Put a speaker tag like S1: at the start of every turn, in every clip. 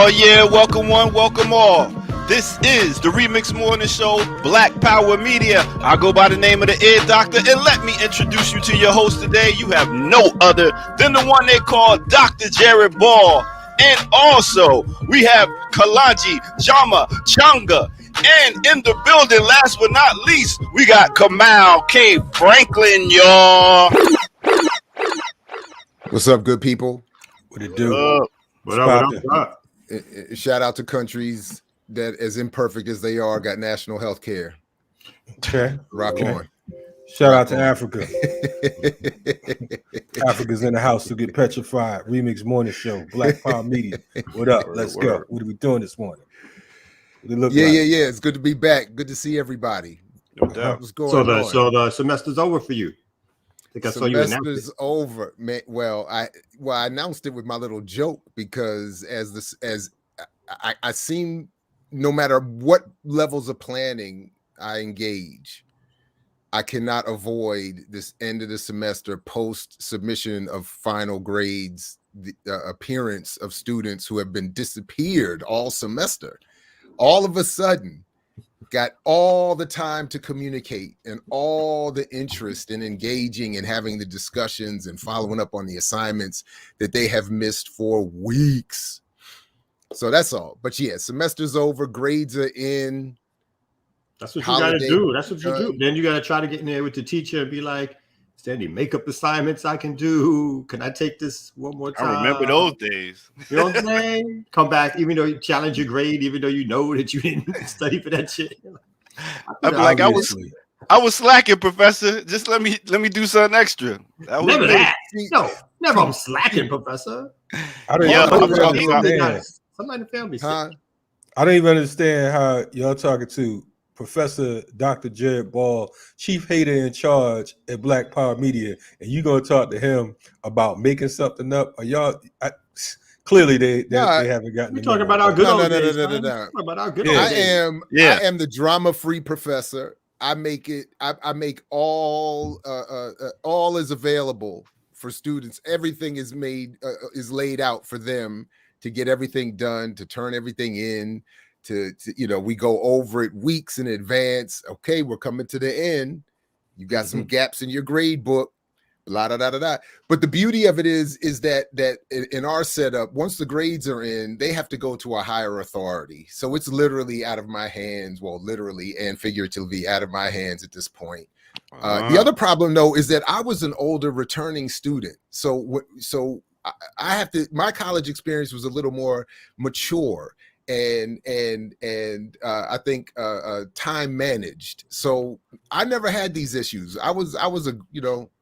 S1: Oh yeah, welcome one, welcome all. This is the RemiX Morning Show, Black Power Media. I go by the name of the Ear Doctor, and let me introduce you to your host today. You have no other than the one they call Dr. Jared Ball. And also, we have Kalaji Jama Changa. And in the building, last but not least, we got Kamal K. Franklin, y'all.
S2: What's up, good people?
S3: What it do?
S4: What up?
S2: Shout out to countries that, as imperfect as they are, got national health care.
S3: Okay.
S2: Rock on.
S3: Shout out to Africa. Africa's in the house to get petrified. RemiX Morning Show, Black Power Media. What up? Let's go. What are we doing this morning? What it look like?
S2: Yeah. It's good to be back. Good to see everybody. What's going on?
S4: So the semester's over for you. I think I saw you announce it.
S2: Semester's over, man. Well, I announced it with my little joke because as I seem, no matter what levels of planning I engage, I cannot avoid this end of the semester post submission of final grades, the appearance of students who have been disappeared all semester. All of a sudden, got all the time to communicate and all the interest in engaging and having the discussions and following up on the assignments that they have missed for weeks. So that's all. But yeah, semester's over, grades are in.
S4: That's what you got to do. That's what you do. Then you got to try to get in there with the teacher and be like, is there any makeup assignments I can do? Can I take this one more time?
S1: I remember those days.
S4: You know what I'm saying? Come back, even though you challenge your grade, even though you know that you didn't study for that shit.
S1: I'm like, I was slacking, Professor. Just let me do something extra.
S4: Never that. No, never. I'm slacking, Professor.
S3: I don't
S4: Somebody in the family.
S3: I don't even understand how y'all talking to Professor Dr. Jared Ball, chief hater in charge at Black Power Media, and you gonna talk to him about making something up? Or y'all? Clearly, they haven't gotten.
S4: We're talking about our good old days. No. About our good old days.
S2: I am the drama-free professor. I make it. I make all is available for students. Everything is made is laid out for them to get everything done, to turn everything in. To we go over it weeks in advance. Okay, we're coming to the end. You got some gaps in your grade book. La da da da da. But the beauty of it is that in our setup, once the grades are in, they have to go to a higher authority. So it's literally out of my hands. Well, literally and figuratively out of my hands at this point. The other problem, though, is that I was an older returning student. So I have to. My college experience was a little more mature. And I think time managed. So I never had these issues. I was a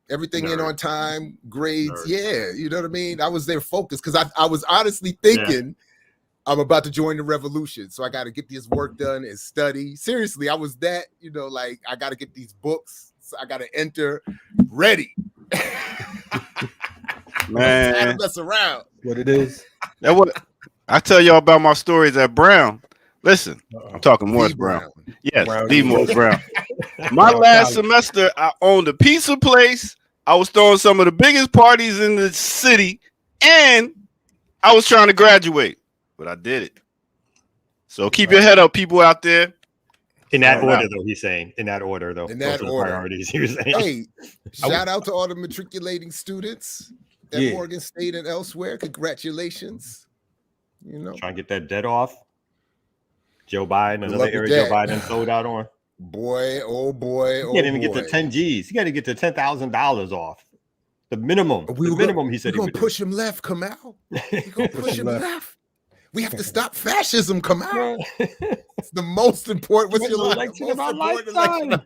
S2: everything in on time, grades. Yeah, you know what I mean? I was there focused because I was honestly thinking I'm about to join the revolution. So I got to get this work done and study. Seriously, I was that, like I got to get these books. So I got to enter ready.
S1: Man,
S2: I mess around.
S3: What it is.
S1: That what I tell y'all about my stories at Brown. Listen, I'm talking Morris Brown. Yes, the Morris Brown. My last semester, I owned a pizza place. I was throwing some of the biggest parties in the city, and I was trying to graduate, but I did it. So keep your head up, people out there.
S4: In that order, though, he's saying. In that order, though.
S2: In that order.
S4: Priorities, he was saying.
S2: Hey, shout out to all the matriculating students at Morgan State and elsewhere. Congratulations.
S4: Trying to get that debt off. Joe Biden, another area Joe Biden sold out on.
S2: Boy, oh boy,
S4: he can't even get to 10 G's. He got to get to $10,000 off. The minimum. He said
S2: we're going to push him left, Kamal. We're going to push him left. We have to stop fascism, Kamal. It's the most important. What's your election of our lifetime?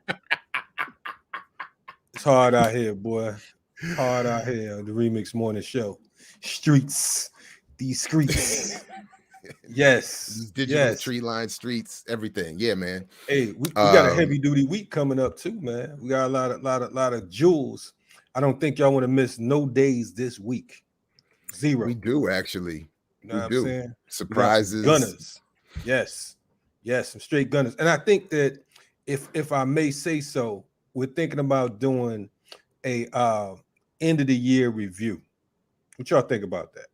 S3: It's hard out here, boy. Hard out here on the RemiX Morning Show. Streets. These streets. Yes.
S2: These digital tree line streets, everything. Yeah, man.
S3: Hey, we got a heavy duty week coming up too, man. We got a lot of jewels. I don't think y'all want to miss no days this week. Zero.
S2: We do actually.
S3: You know what I'm saying?
S2: Surprises.
S3: Gunners. Yes, some straight gunners. And I think that if I may say so, we're thinking about doing a end of the year review. What y'all think about that?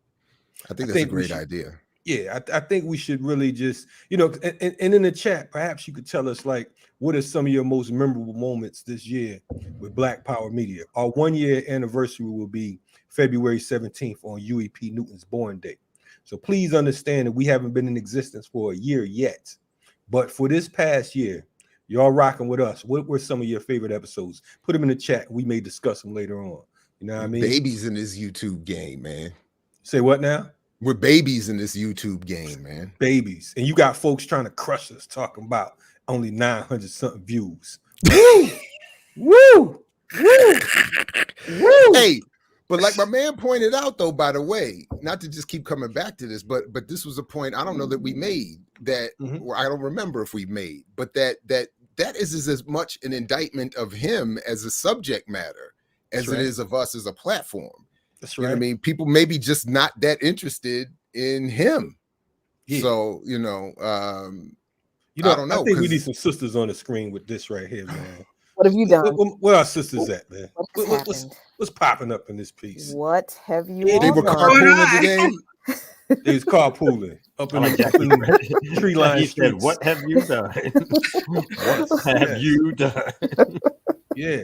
S2: I think that's a great idea.
S3: Yeah, I think we should really just, and in the chat, perhaps you could tell us, like, what are some of your most memorable moments this year with Black Power Media? Our 1 year anniversary will be February 17th on UEP Newton's born day. So please understand that we haven't been in existence for a year yet. But for this past year, y'all rocking with us. What were some of your favorite episodes? Put them in the chat. We may discuss them later on. You know what I mean?
S2: Babies in this YouTube game, man.
S3: Say what now?
S2: We're babies in this YouTube game, man.
S3: Babies. And you got folks trying to crush us talking about only 900 something views. Woo! Woo! Woo! Woo!
S2: Hey, but like my man pointed out, though, by the way, not to just keep coming back to this, but this was a point I don't know that we made that, or I don't remember if we made, but that is as much an indictment of him as a subject matter as it is of us as a platform.
S3: That's
S2: right.
S3: You know
S2: what I mean? People maybe just not that interested in him. Yeah. So, I don't know.
S3: I think we need some sisters on the screen with this right here, man.
S5: What have you done?
S3: Where our sisters at, man?
S5: What's
S3: popping up in this piece?
S5: What have you
S2: They were carpooling today.
S3: They was carpooling up in the tree line.
S4: He said, "What have you done? What have you done?"
S3: Yeah.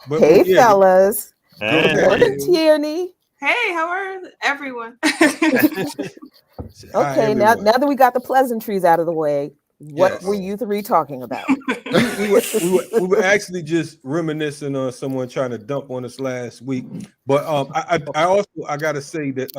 S5: But, hey, fellas.
S4: Hey.
S5: Tierney.
S6: Hey, how are everyone?
S5: Okay, now that we got the pleasantries out of the way, what were you three talking about?
S3: we were actually just reminiscing on someone trying to dump on us last week, but I gotta say that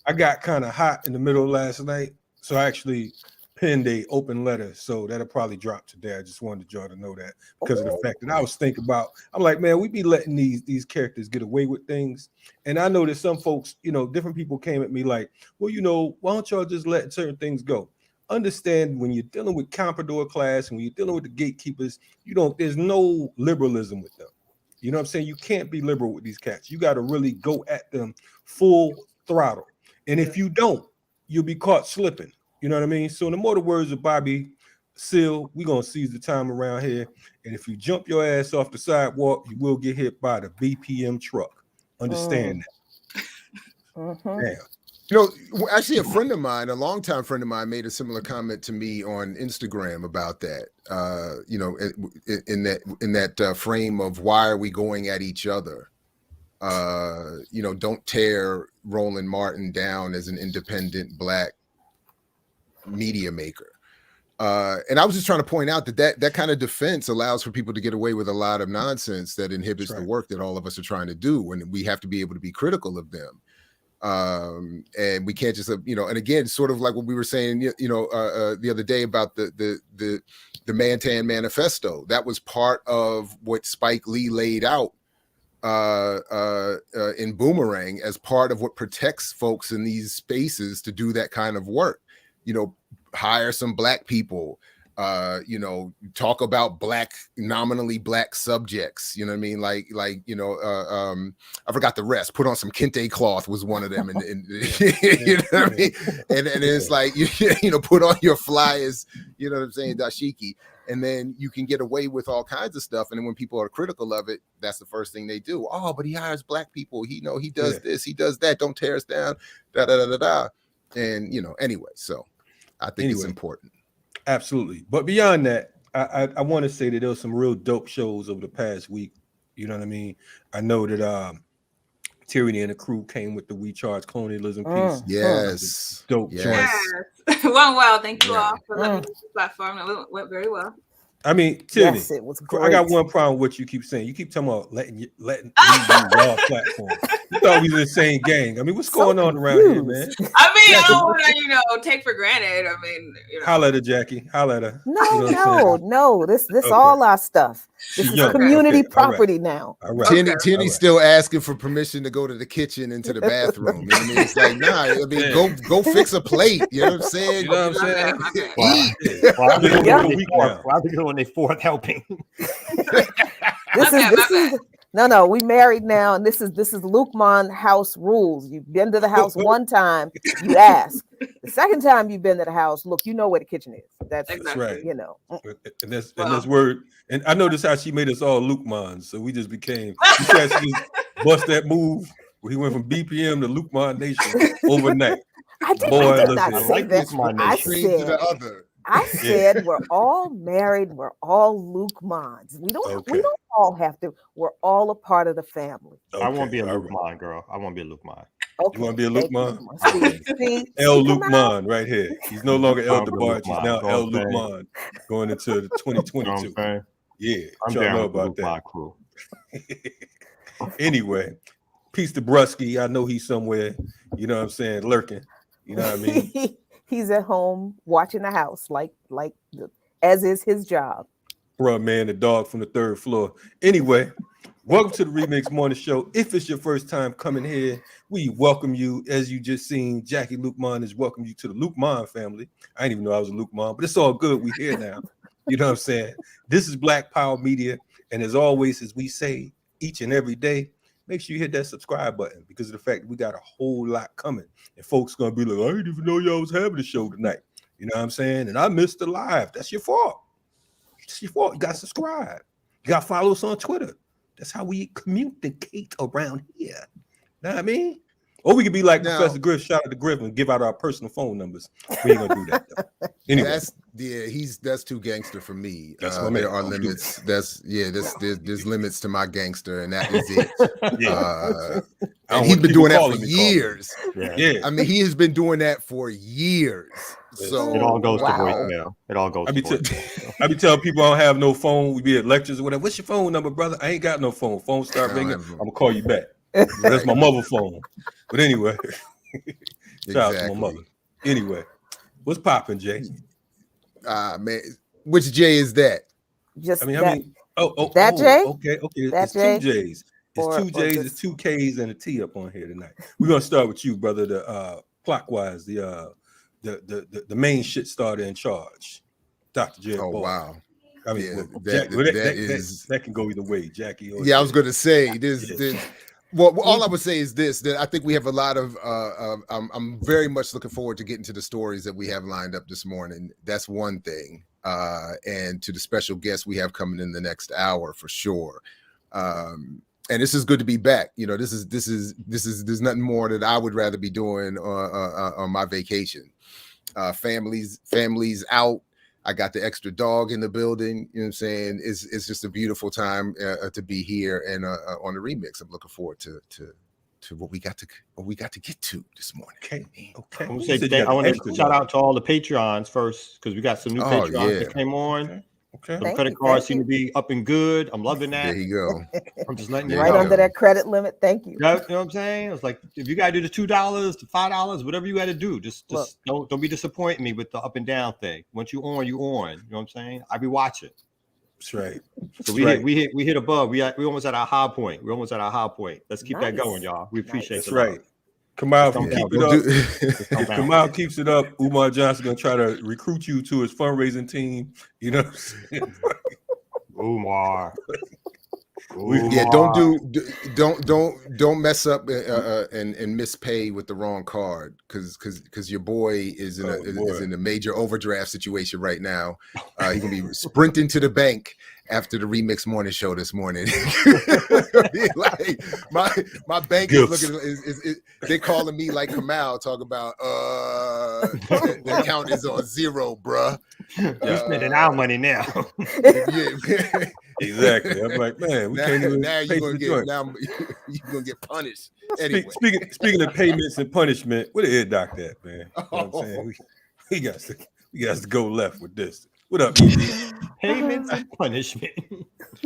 S3: I got kind of hot in the middle of last night, so I actually penned a open letter, so that'll probably drop today. I just wanted y'all to know that because of the fact that I was thinking about, I'm like, man, we be letting these characters get away with things. And I know that some folks, different people came at me like, well, why don't y'all just let certain things go? Understand, when you're dealing with comprador class and when you're dealing with the gatekeepers, there's no liberalism with them. You know what I'm saying? You can't be liberal with these cats. You got to really go at them full throttle. And if you don't, you'll be caught slipping. You know what I mean? So in the mortal words of Bobby Seale, we're going to seize the time around here. And if you jump your ass off the sidewalk, you will get hit by the BPM truck. Understand that.
S2: Damn. Actually, a friend of mine, a longtime friend of mine, made a similar comment to me on Instagram about that. In that frame of why are we going at each other? Don't tear Roland Martin down as an independent Black media maker. And I was just trying to point out that kind of defense allows for people to get away with a lot of nonsense that inhibits the work that all of us are trying to do, and we have to be able to be critical of them. And we can't just, and again, sort of like what we were saying, the other day about the Mantan Manifesto. That was part of what Spike Lee laid out in Boomerang as part of what protects folks in these spaces to do that kind of work. Hire some Black people, talk about nominally Black subjects, you know what I mean? I forgot the rest. Put on some kente cloth was one of them. And you know what I mean? And it's like, put on your flyers, you know what I'm saying? Dashiki. And then you can get away with all kinds of stuff. And then when people are critical of it, that's the first thing they do. Oh, but he hires Black people. He does this, he does that. Don't tear us down. And, anyway, so I think it's important.
S3: Absolutely. But beyond that, I want to say that there was some real dope shows over the past week. You know what I mean? I know that Tyranny and the crew came with the We Charge Colonialism piece.
S2: Yes.
S3: Dope joint.
S6: Went well. Thank you all for letting me use the platform. It went very well.
S3: I mean, Tyranny,
S5: yes, it was great.
S3: I got one problem with what you keep saying. You keep talking about letting you use our platform. You thought we were the same gang. I mean, what's going on around here, man?
S6: I mean, I don't want to, take for granted. I mean,
S3: Holla at her, Jackie. Holla at her.
S5: No. This all our stuff. This is community property now.
S3: All right.
S2: Tierney's still asking for permission to go to the kitchen and to the bathroom. You know what I mean? It's like, nah, I mean, go fix a plate. You know what I'm saying?
S3: You know what I'm saying?
S4: Why are we doing a fourth helping?
S5: This is no. We married now, and this is Lukman house rules. You've been to the house one time, you ask. The second time you've been to the house, look, you know where the kitchen is. That's
S3: right.
S5: And
S3: that's word. And I noticed how she made us all Lukman, so we just became. She just bust that move where he went from BPM to Lukman Nation overnight.
S5: I did
S3: Boy,
S5: not
S3: look
S5: say
S3: here.
S5: that. I
S2: Extreme to the
S5: said,
S2: other.
S5: we're all married. We're all Luke Mons. We don't
S3: Okay.
S5: all have to. We're all a part of the family.
S4: I won't be a
S3: all
S4: Luke
S3: right.
S4: Mon, girl. I won't be a Luke Mon.
S5: Okay.
S3: You want to be a Luke Mon?
S5: See,
S3: El
S5: Luke
S3: Luke Mon right here. He's no longer El
S4: I'm a Luke
S3: DeBarge. He's
S4: Mon.
S3: now
S4: Go
S3: El
S4: on,
S3: Luke
S4: say.
S3: Mon going into the
S4: You know what
S3: 2022.
S4: I'm saying?
S3: Yeah,
S4: I'm
S3: y'all
S4: down
S3: know
S4: with the
S3: about
S4: Luke
S3: that.
S4: Mon crew.
S3: Anyway, peace to Brusky. I know he's somewhere, you know what I'm saying, lurking. You know what I mean?
S5: He's at home watching the house, as is his job.
S3: Bruh, man, the dog from the third floor. Anyway, welcome to the Remix Morning Show. If it's your first time coming here, we welcome you. As you just seen, Jackie Luke Mon has welcomed you to the Luke Mon family. I didn't even know I was a Luke Mon, but it's all good. We here now. You know what I'm saying? This is Black Power Media. And as always, as we say each and every day, make sure you hit that subscribe button because of the fact that we got a whole lot coming. And folks going to be like, I didn't even know y'all was having a show tonight. You know what I'm saying? And I missed the live. That's your fault. It's your fault. You got to subscribe. You got to follow us on Twitter. That's how we communicate around here. Know what I mean? Or we could be like Professor Griff, shout out to Griff and give out our personal phone numbers. We ain't gonna do that though. Anyway,
S2: that's too gangster for me.
S3: That's my man.
S2: There are limits. There's limits to my gangster, and that is it. And he's been doing that for years.
S3: Yeah.
S2: I mean, he has been doing that for years. So
S4: it all goes to voicemail. It all goes to voicemail.
S3: I be telling people I don't have no phone. We be at lectures or whatever. What's your phone number, brother? I ain't got no phone. Phone start ringing. I'm gonna call you back. That's my mother phone. But anyway, shout out to my mother. Anyway, what's popping, Jay?
S2: Man, which Jay is that?
S5: Just
S3: Jay?
S5: Okay,
S3: it's two J's. It's two J's, it's two K's and a T up on here tonight. We're gonna start with you, brother. The clockwise, the main shit starter in charge, Dr. J.
S2: Oh
S3: Ball.
S2: Wow.
S3: I mean, that can go either way, Jackie.
S2: I was going to say this. Well, all I would say is this: that I think we have a lot of. I'm very much looking forward to getting to the stories that we have lined up this morning. That's one thing, and to the special guests we have coming in the next hour for sure. And this is good to be back. You know, this is there's nothing more that I would rather be doing on my vacation. Families out. I got the extra dog in the building. You know what I'm saying? It's just a beautiful time to be here and on the remix. I'm looking forward to what we got to get to this morning.
S3: Okay.
S4: I want to shout out to all the Patreons first because we got some new Patreons that came on.
S3: Okay.
S4: The credit cards seem to be up and good. I'm loving that.
S2: There you go.
S4: I'm just letting you
S5: right
S4: know.
S5: under that credit limit. Thank you.
S4: You know what I'm saying? It's like if you gotta do the $2 to $5, whatever you got to do, just don't be disappointing me with the up and down thing. Once you on, you on. You know what I'm saying? I be watching.
S3: That's right.
S4: So we hit above. We almost at our high point. We're almost at our high point. Let's keep that going, y'all. We appreciate
S3: That's
S4: it.
S3: right. Kamal, if you keep it up, if Kamal keeps it up, Umar Johnson gonna try to recruit you to his fundraising team. You know what I'm saying?
S4: Umar.
S2: Yeah, don't mess up and mispay with the wrong card because your boy is in a major overdraft situation right now. He's gonna be sprinting to the bank after the Remix Morning Show this morning. Like my bank is looking. They're calling me like Kamal, talking about the account is on zero, bruh.
S4: You're spending our money now.
S3: Exactly. I'm like, man, we can't even.
S2: Now you're gonna get punished. Anyway.
S3: Speaking of payments and punishment, where the ear doctor at, man? You know what I'm saying? We got to go left with this. What up, ED?
S4: Payments and punishment.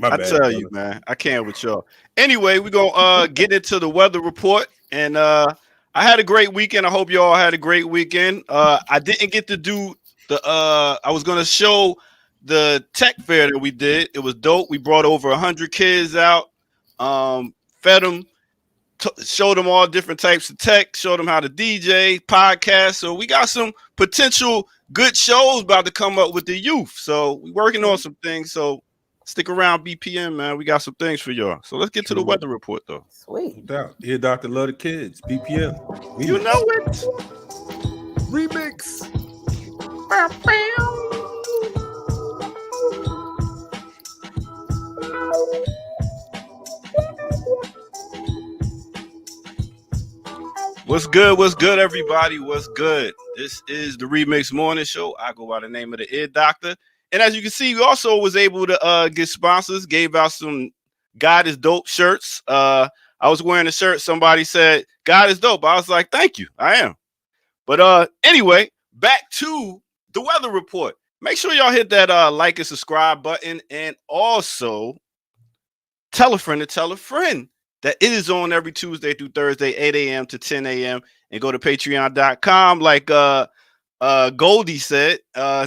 S1: I tell you, man, I can't with y'all. Anyway, we're gonna get into the weather report, and I had a great weekend. I hope y'all had a great weekend. I didn't get to do the. I was gonna show the tech fair that we did. It was dope. We brought over 100 kids out, fed them, showed them all different types of tech, showed them how to DJ, podcast. So we got some potential good shows about to come up with the youth. So we're working on some things. So stick around, BPM, man. We got some things for y'all. So let's get to the weather report, though.
S5: Sweet.
S3: Ear doctor love the kids. BPM.
S1: You know it.
S2: Remix.
S1: What's good? What's good, everybody? What's good? This is the Remix Morning Show. I go by the name of the Ear Doctor. And as you can see, we also was able to get sponsors, gave out some God is Dope shirts. I was wearing a shirt. Somebody said, God is dope. I was like, thank you. I am. But anyway, back to the weather report. Make sure y'all hit that like and subscribe button. And also tell a friend to tell a friend that it is on every Tuesday through Thursday, 8 a.m. to 10 a.m. And go to patreon.com. Like Goldie said,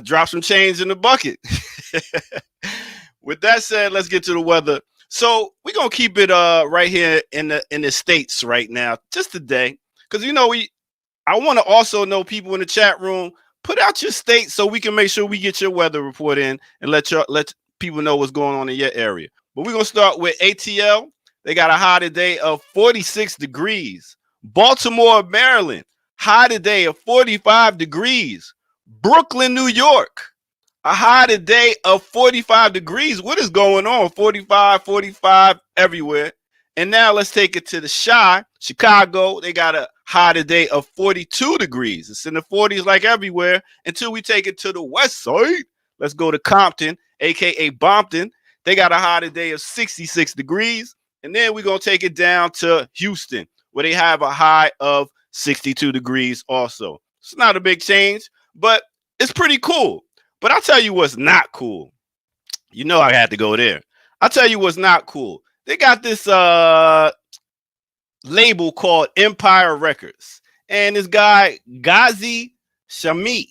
S1: drop some change in the bucket. With that said, let's get to the weather. So we're gonna keep it right here in the States right now, just today. Because I want to also know people in the chat room, put out your state so we can make sure we get your weather report in and let people know what's going on in your area. But we're gonna start with ATL. They got a high today of 46 degrees. Baltimore, Maryland, high today of 45 degrees. Brooklyn, New York, a high today of 45 degrees. What is going on? 45 everywhere. And now let's take it to the Chicago. They got a high today of 42 degrees. It's in the 40s like everywhere until we take it to the west side. Let's go to Compton, aka Bompton. They got a high today of 66 degrees. And then we're going to take it down to Houston, where they have a high of 62 degrees also. It's not a big change, but it's pretty cool. But I'll tell you what's not cool. You know I had to go there. I'll tell you what's not cool. They got this label called Empire Records. And this guy, Ghazi Shami,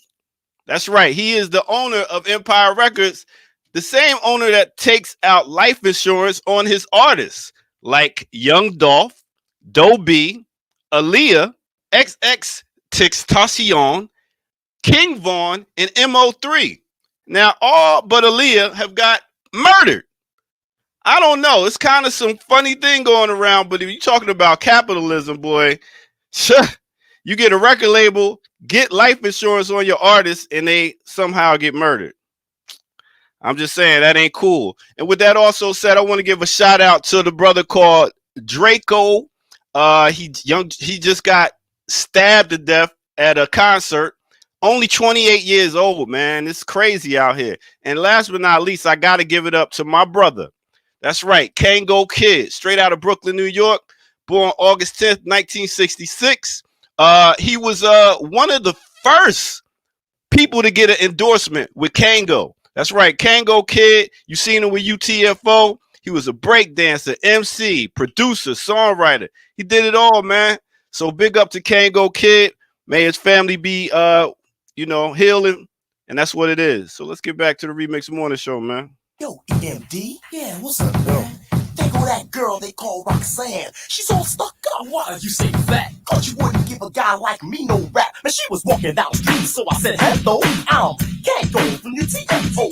S1: that's right. He is the owner of Empire Records, the same owner that takes out life insurance on his artists like Young Dolph, Doe B, Aaliyah, XX Tentacion, King Von, and MO3. Now, all but Aaliyah have got murdered. I don't know. It's kind of some funny thing going around, but if you're talking about capitalism, boy, sure, you get a record label, get life insurance on your artists, and they somehow get murdered. I'm just saying that ain't cool. And with that also said, I want to give a shout out to the brother called Draco. He just got stabbed to death at a concert. Only 28 years old, man. It's crazy out here. And last but not least, I got to give it up to my brother. That's right, Kango Kid, straight out of Brooklyn, New York, born August 10th, 1966. He was one of the first people to get an endorsement with Kango. That's right, Kango Kid. You seen him with UTFO. He was a breakdancer, MC, producer, songwriter. He did it all, man. So big up to Kango Kid. May his family be, healing. And that's what it is. So let's get back to the Remix Morning Show, man.
S7: Yo, EMD? Yeah, what's up, man? There go that girl they call Roxanne. She's all stuck up. Why you say that? Cause you wouldn't give a guy like me no rap. Man, she was walking down the street, so I said, hello, can't go from your TFO.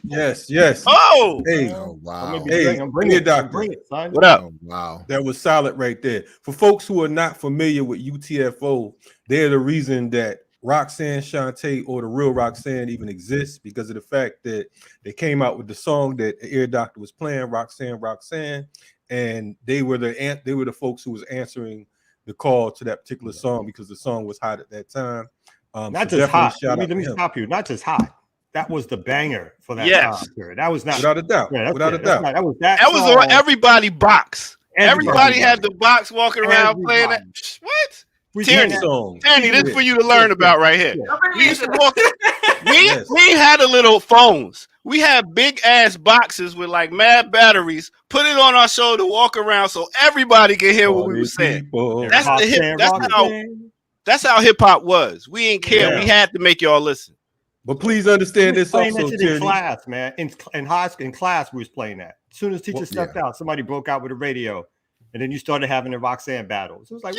S3: Yes.
S1: Oh!
S3: Hey.
S2: Oh, wow.
S3: Hey, bring it, doctor.
S1: What up?
S2: Oh, wow.
S3: That was solid right there. For folks who are not familiar with UTFO, they're the reason that Roxanne Shante or the real Roxanne even exists, because of the fact that they came out with the song that the Ear Doctor was playing, Roxanne, and they were the folks who was answering the call to that particular song because the song was hot at that time.
S4: Not just hot. Let me stop you. Not just hot. That was the banger for that time period. That was not
S3: without a doubt.
S4: Yeah,
S3: without a doubt.
S4: That was
S1: on everybody box. Everybody had the box walking around playing that. What? Tierney, this is for you to learn about right here. We used to walk. We had a little phones. We had big ass boxes with like mad batteries. Put it on our shoulder, walk around so everybody can hear what we were saying. That's the hip. That's how hip hop was. We ain't care. Yeah. We had to make y'all listen.
S3: But please understand this also,
S4: in class, man. In high school, in class, we was playing that. As soon as teacher stepped out, somebody broke out with a radio. And then you started having the Roxanne battles. It was like,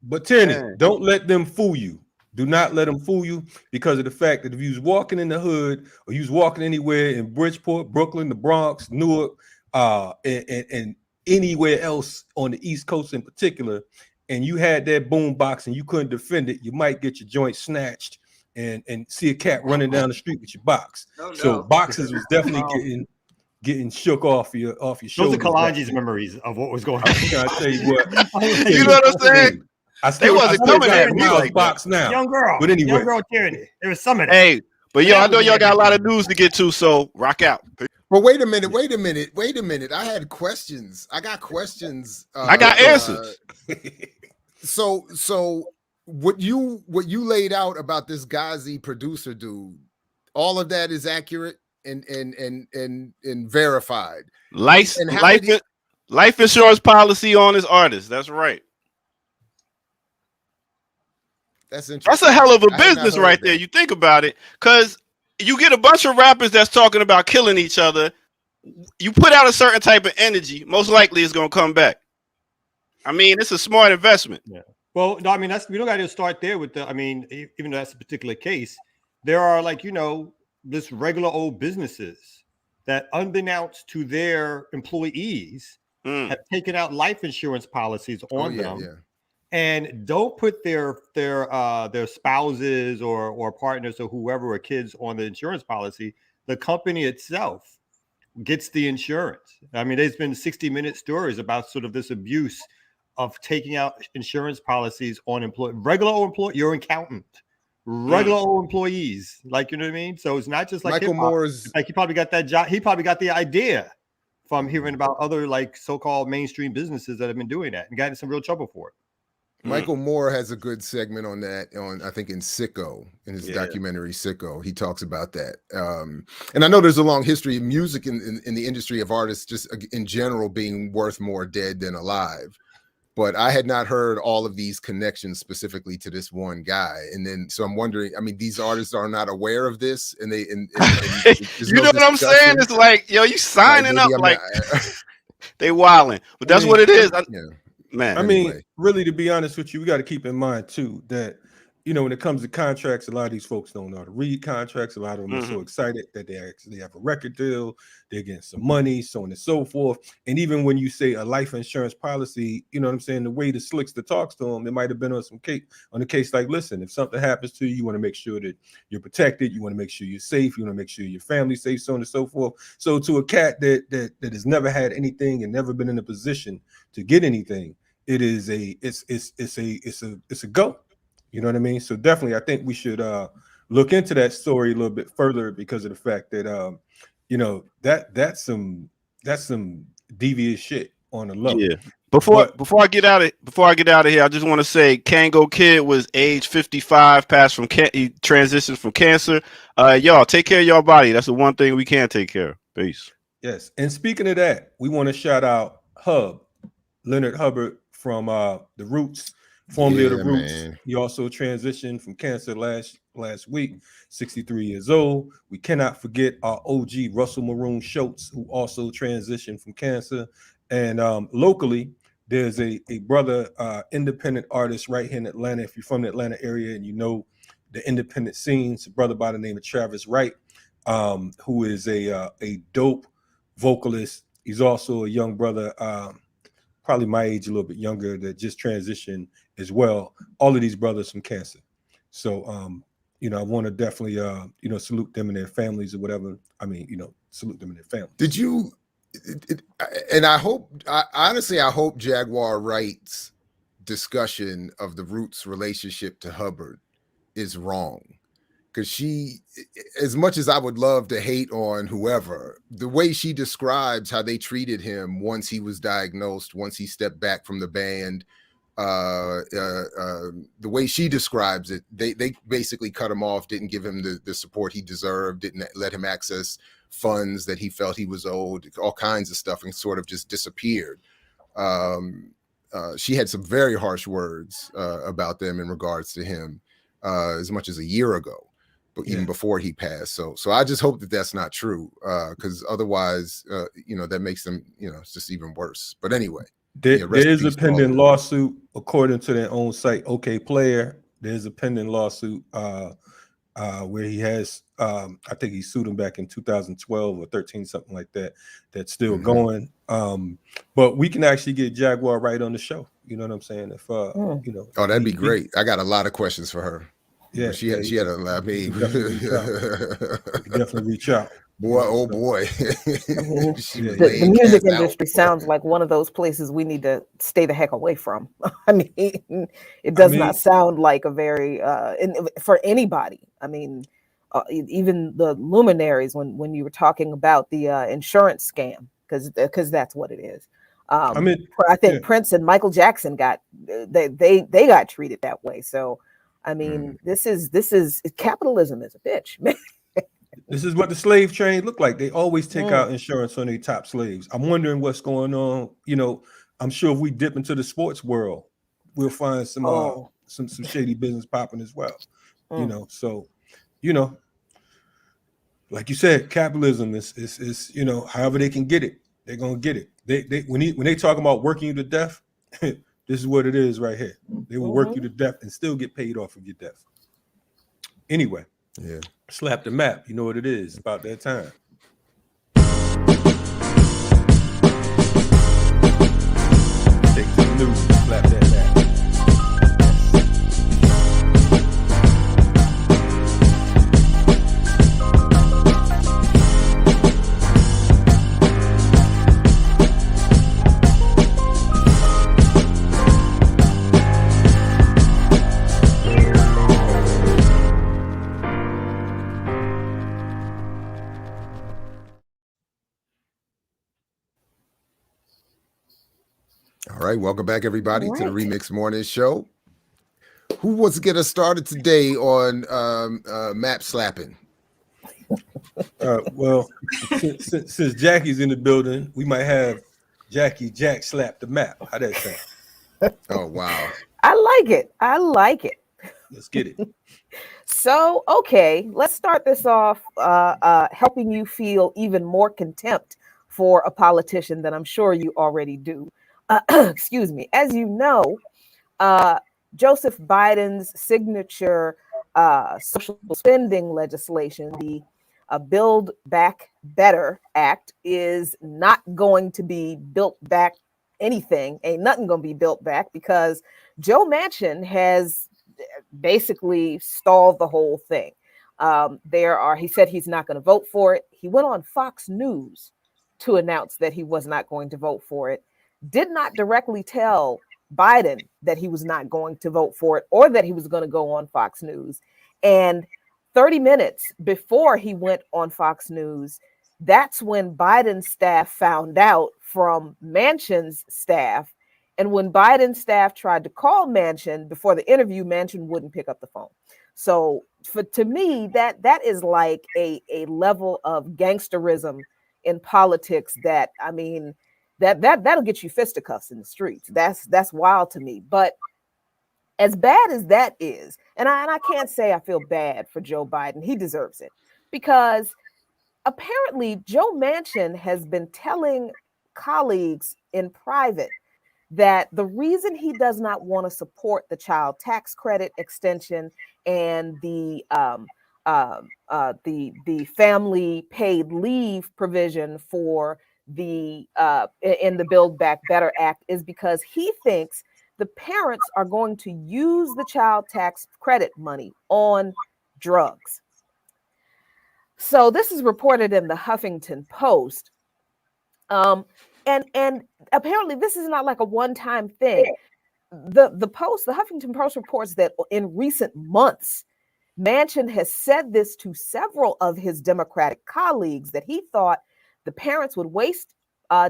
S3: but Tierney, don't let them fool you. Do not let them fool you because of the fact that if you was walking in the hood or you was walking anywhere in Bridgeport, Brooklyn, the Bronx, Newark, and anywhere else on the East Coast in particular, and you had that boom box and you couldn't defend it, you might get your joint snatched and see a cat running down the street with your box. Oh, no. So boxes was definitely getting shook off your shoulders.
S4: Those are Kalanji's memories of what was going on.
S3: I tell you what.
S1: You know what I'm saying? They wasn't coming at me
S3: Miles
S1: like
S3: box now.
S4: Young girl.
S3: But anyway.
S4: Young girl tyranny. There was some of that.
S1: Hey, but yo, I know y'all got a lot of news to get to, so rock out.
S2: But wait a minute. I had questions. I got questions.
S1: I got answers.
S2: So what you laid out about this Ghazi producer dude, all of that is accurate and verified.
S1: Life insurance policy on his artist. That's right.
S2: That's interesting.
S1: That's a hell of a business right there. You think about it, because you get a bunch of rappers that's talking about killing each other. You put out a certain type of energy, most likely it's gonna come back. I mean, it's a smart investment.
S4: Yeah. Well, no, I mean, we don't got to start there with the. I mean, even though that's a particular case, there are this regular old businesses that, unbeknownst to their employees, have taken out life insurance policies on them. Yeah. And don't put their spouses or partners or whoever or kids on the insurance policy. The company itself gets the insurance. I mean, there's been 60-minute stories about sort of this abuse of taking out insurance policies on regular old employees, your accountant, regular old employees. Like, you know what I mean? So it's not just like
S2: Michael Moore's.
S4: Like, he probably got that job. He probably got the idea from hearing about other like so-called mainstream businesses that have been doing that and got in some real trouble for it.
S2: Michael Moore has a good segment on that I think in Sicko, in his documentary Sicko. He talks about that. And I know there's a long history of music in the industry of artists just in general being worth more dead than alive. But I had not heard all of these connections specifically to this one guy. And then, so I'm wondering, I mean, these artists are not aware of this and
S1: you know what I'm saying? It's like, yo, you signing up like they wilding, but that's what it is. Man,
S3: I mean, really, to be honest with you, we got to keep in mind too that, when it comes to contracts, a lot of these folks don't know how to read contracts. A lot of them are so excited that they actually have a record deal, they're getting some money, so on and so forth. And even when you say a life insurance policy, you know what I'm saying, the way the slickster talks to them, it might have been on a case like, listen, if something happens to you, you want to make sure that you're protected, you want to make sure you're safe, you want to make sure your family's safe, so on and so forth. So to a cat that has never had anything and never been in a position to get anything, it's a go. You know what I mean? So definitely, I think we should look into that story a little bit further because of the fact that that's some devious shit on the low.
S1: Yeah. Before I get out of here, I just want to say Kango Kid was age 55, he transitioned from cancer. Y'all take care of your body. That's the one thing we can take care of. Peace.
S3: Yes. And speaking of that, we want to shout out Leonard Hubbard from the Roots. Formerly of the Roots. Man. He also transitioned from cancer last week, 63 years old. We cannot forget our OG Russell Maroon Schultz, who also transitioned from cancer. And locally, there's a brother, independent artist right here in Atlanta. If you're from the Atlanta area and you know the independent scenes, a brother by the name of Travis Wright, who is a dope vocalist. He's also a young brother, probably my age, a little bit younger, that just transitioned as well. All of these brothers from cancer. So, I want to definitely, salute them and their families or whatever. I mean, salute them and their families.
S2: Did you, and I hope Jaguar Wright's discussion of the Roots' relationship to Hubbard is wrong. Because she, as much as I would love to hate on whoever, the way she describes how they treated him once he was diagnosed, once he stepped back from the band, the way she describes it, they basically cut him off, didn't give him the support he deserved, didn't let him access funds that he felt he was owed, all kinds of stuff, and sort of just disappeared. She had some very harsh words about them in regards to him as much as a year ago. But even before he passed. So I just hope that that's not true, because otherwise, that makes them, it's just even worse. But anyway.
S3: There is a pending lawsuit, according to their own site, OK Player. There's a pending lawsuit where he has, I think he sued him back in 2012 or 13, something like that. That's still going. But we can actually get Jaguar Wright on the show. You know what I'm saying? If
S2: oh, that'd be great. I got a lot of questions for her.
S3: Yeah,
S2: But she had I mean,
S3: definitely reach out.
S2: boy, oh boy.
S5: I mean,
S2: She was
S5: the
S2: laying
S5: music
S2: cats out.
S5: industry sounds like one of those places we need to stay the heck away from. I mean, it does not sound like a very for anybody. I mean, even the luminaries when you were talking about the insurance scam, because that's what it is. I think Prince and Michael Jackson got they got treated that way. So I mean, this is capitalism is a bitch, man.
S3: This is what the slave trade looked like. They always take out insurance on their top slaves. I'm wondering what's going on. You know, I'm sure if we dip into the sports world, we'll find some shady business popping as well. You know, so like you said, capitalism is however they can get it, they're gonna get it. They when they talk about working you to death, this is what it is right here. They will work you to death and still get paid off of your death. Anyway.
S2: Yeah.
S3: Slap the map. You know what it is. About that time. Take to the news. Slap that map.
S2: All right, welcome back, everybody, to the Remix Morning Show. Who wants to get us started today on map slapping?
S3: Well, since Jackie's in the building, we might have Jack slap the map. How that sound?
S2: Oh, wow.
S5: I like it. I like it.
S3: Let's get it.
S5: So, okay, let's start this off helping you feel even more contempt for a politician than I'm sure you already do. Excuse me. As you know, Joseph Biden's signature social spending legislation, the Build Back Better Act, is not going to be built back anything. Ain't nothing going to be built back because Joe Manchin has basically stalled the whole thing. He said he's not going to vote for it. He went on Fox News to announce that he was not going to vote for it. Did not directly tell Biden that he was not going to vote for it or that he was going to go on Fox News. And 30 minutes before he went on Fox News, that's when Biden's staff found out from Manchin's staff. And when Biden's staff tried to call Manchin before the interview, Manchin wouldn't pick up the phone. So to me, that is like a level of gangsterism in politics that, I mean, that'll get you fisticuffs in the streets. That's wild to me. But as bad as that is, and I can't say I feel bad for Joe Biden. He deserves it because apparently Joe Manchin has been telling colleagues in private that the reason he does not want to support the child tax credit extension and the family paid leave provision for the in the Build Back Better Act is because he thinks the parents are going to use the child tax credit money on drugs. So this is reported in the Huffington Post. And apparently this is not like a one-time thing. The Huffington Post reports that in recent months, Manchin has said this to several of his Democratic colleagues that he thought the parents would waste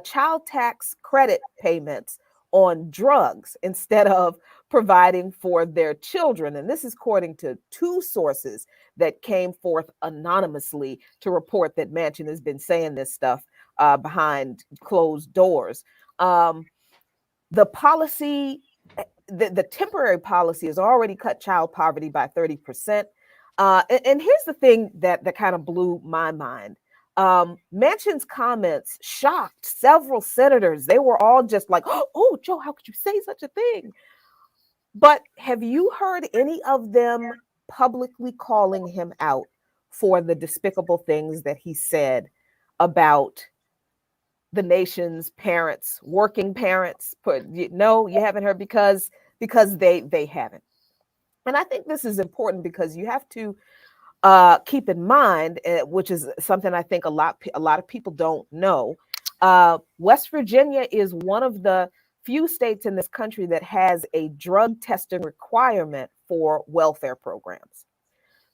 S5: child tax credit payments on drugs instead of providing for their children. And this is according to two sources that came forth anonymously to report that Manchin has been saying this stuff behind closed doors. The policy, the temporary policy has already cut child poverty by 30%. And here's the thing that kind of blew my mind. Manchin's comments shocked several senators. They were all just like, oh, Joe, how could you say such a thing? But have you heard any of them publicly calling him out for the despicable things that he said about the nation's parents, working parents? No, you haven't heard because they haven't. And I think this is important because you have to keep in mind, which is something I think a lot of people don't know. West Virginia is one of the few states in this country that has a drug testing requirement for welfare programs.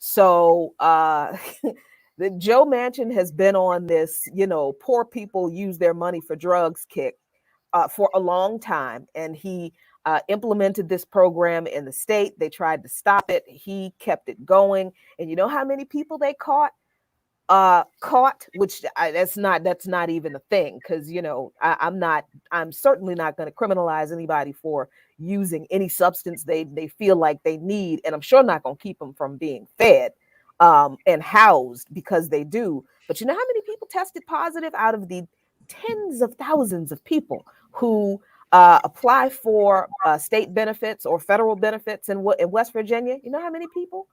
S5: So the Joe Manchin has been on this, poor people use their money for drugs kick for a long time, and he implemented this program in the state. They tried to stop it. He kept it going. And you know how many people they caught? Which that's not even a thing, because I'm certainly not going to criminalize anybody for using any substance they feel like they need, and I'm sure not going to keep them from being fed and housed because they do. But you know how many people tested positive out of the tens of thousands of people who apply for state benefits or federal benefits in West Virginia? You know how many people?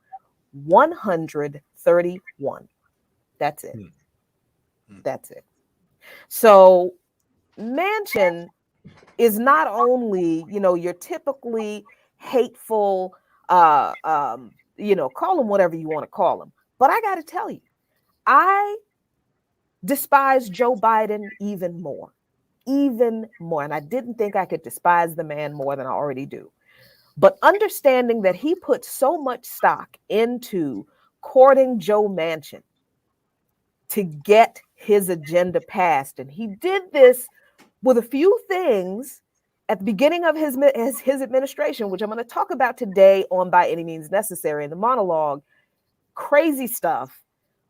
S5: 131. That's it. That's it. So Manchin is not only, your typically hateful, call him whatever you want to call him. But I got to tell you, I despise Joe Biden even more. And I didn't think I could despise the man more than I already do. But understanding that he put so much stock into courting Joe Manchin to get his agenda passed. And he did this with a few things at the beginning of his administration, which I'm going to talk about today on By Any Means Necessary in the monologue. Crazy stuff.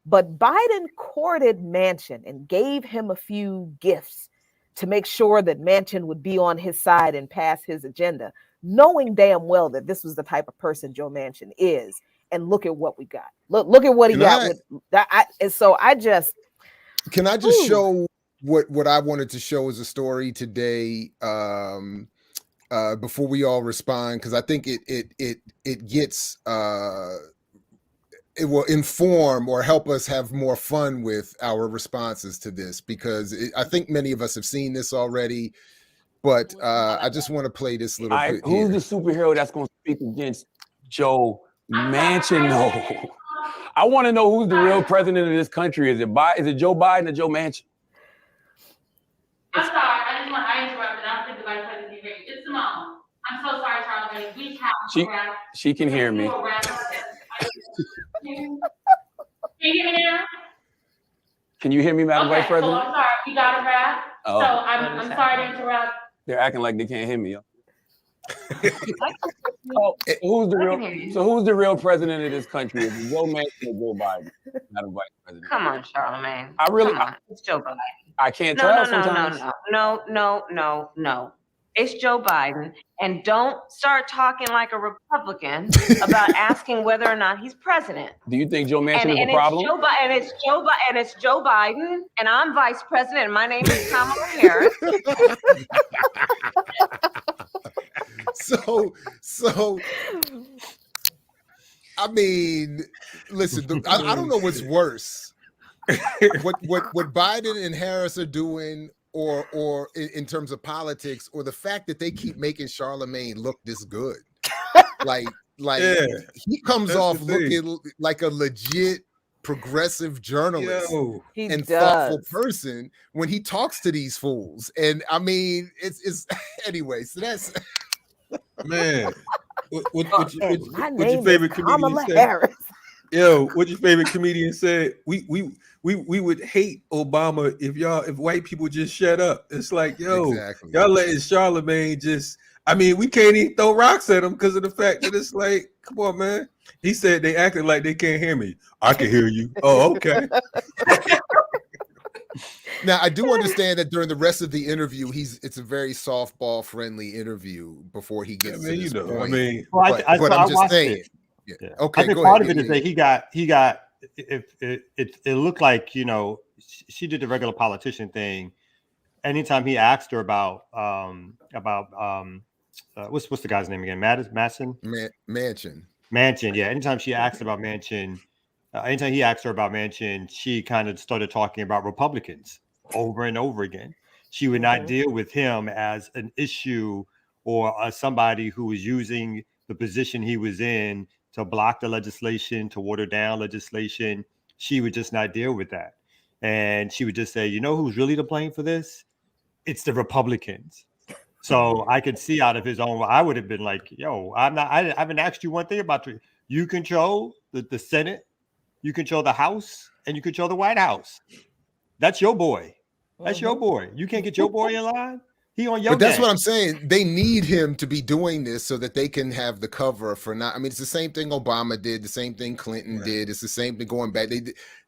S5: But Biden courted Manchin and gave him a few gifts to make sure that Manchin would be on his side and pass his agenda, knowing damn well that this was the type of person Joe Manchin is. And look at what we got. Look at what he got with that. And so
S2: can I just show what I wanted to show as a story today before we all respond, because I think it gets it will inform or help us have more fun with our responses to this, because I think many of us have seen this already. But I just want to play this little bit.
S8: Who's the superhero that's going to speak against Joe Manchin? No. I want to know who's the real president of this country. Is it Joe Biden or Joe Manchin?
S9: I'm sorry. I interrupted. I don't think the vice president can hear you. It's Simone. I'm so sorry, Charlamagne. We have to wrap.
S8: She can hear me.
S9: Can you hear me now?
S8: Can you hear me, Madam Vice President?
S9: So I'm sorry. We got to wrap.
S8: Oh.
S9: So I'm sorry to interrupt.
S8: They're acting like they can't hear me. Who's the real president of this country? Is it Joe Manchin or Joe Biden, Madam Vice President?
S10: Come on, Charlamagne. It's Joe Biden.
S8: I can't tell sometimes.
S10: No. It's Joe Biden. And don't start talking like a Republican about asking whether or not he's president.
S8: Do you think Joe Manchin is a problem?
S10: It's Joe Biden, and I'm vice president, and my name is Kamala Harris.
S2: So I mean, listen, I don't know what's worse. what Biden and Harris are doing, or in terms of politics, or the fact that they keep making Charlamagne look this good. Like he comes off looking like a legit progressive journalist and thoughtful person when he talks to these fools. And I mean, it's anyway, so that's
S3: man. What
S5: your
S3: favorite comedian said? Yo, what your favorite comedian said? We would hate Obama if white people just shut up. It's like, yo, y'all letting Charlamagne just. I mean, we can't even throw rocks at him because of the fact that it's like, come on, man. He said they acted like they can't hear me. I can hear you. Oh, okay.
S2: Now, I do understand that during the rest of the interview, it's a very softball friendly interview before he gets to this point.
S4: I mean, but I'm just saying.
S2: Yeah. Okay,
S4: I think
S2: go
S4: part
S2: ahead.
S4: of it is that he got it looked like, she did the regular politician thing. Anytime he asked her about what's the guy's name again? Manchin. Yeah. Anytime she asked about Manchin, anytime he asked her about Manchin, she kind of started talking about Republicans over and over again. She would not deal with him as an issue or somebody who was using the position he was in to block the legislation, to water down legislation, she would just not deal with that. And she would just say, you know who's really to blame for this? It's the Republicans. So I could see out of his own, I would have been like, yo, I haven't asked you one thing about you. You control the Senate, you control the House, and you control the White House. That's your boy. That's your boy. You can't get your boy in line. He on your
S2: But that's
S4: game.
S2: what I'm saying. They need him to be doing this so that they can have the cover for not. I mean, it's the same thing Obama did, the same thing Clinton did. It's the same thing going back.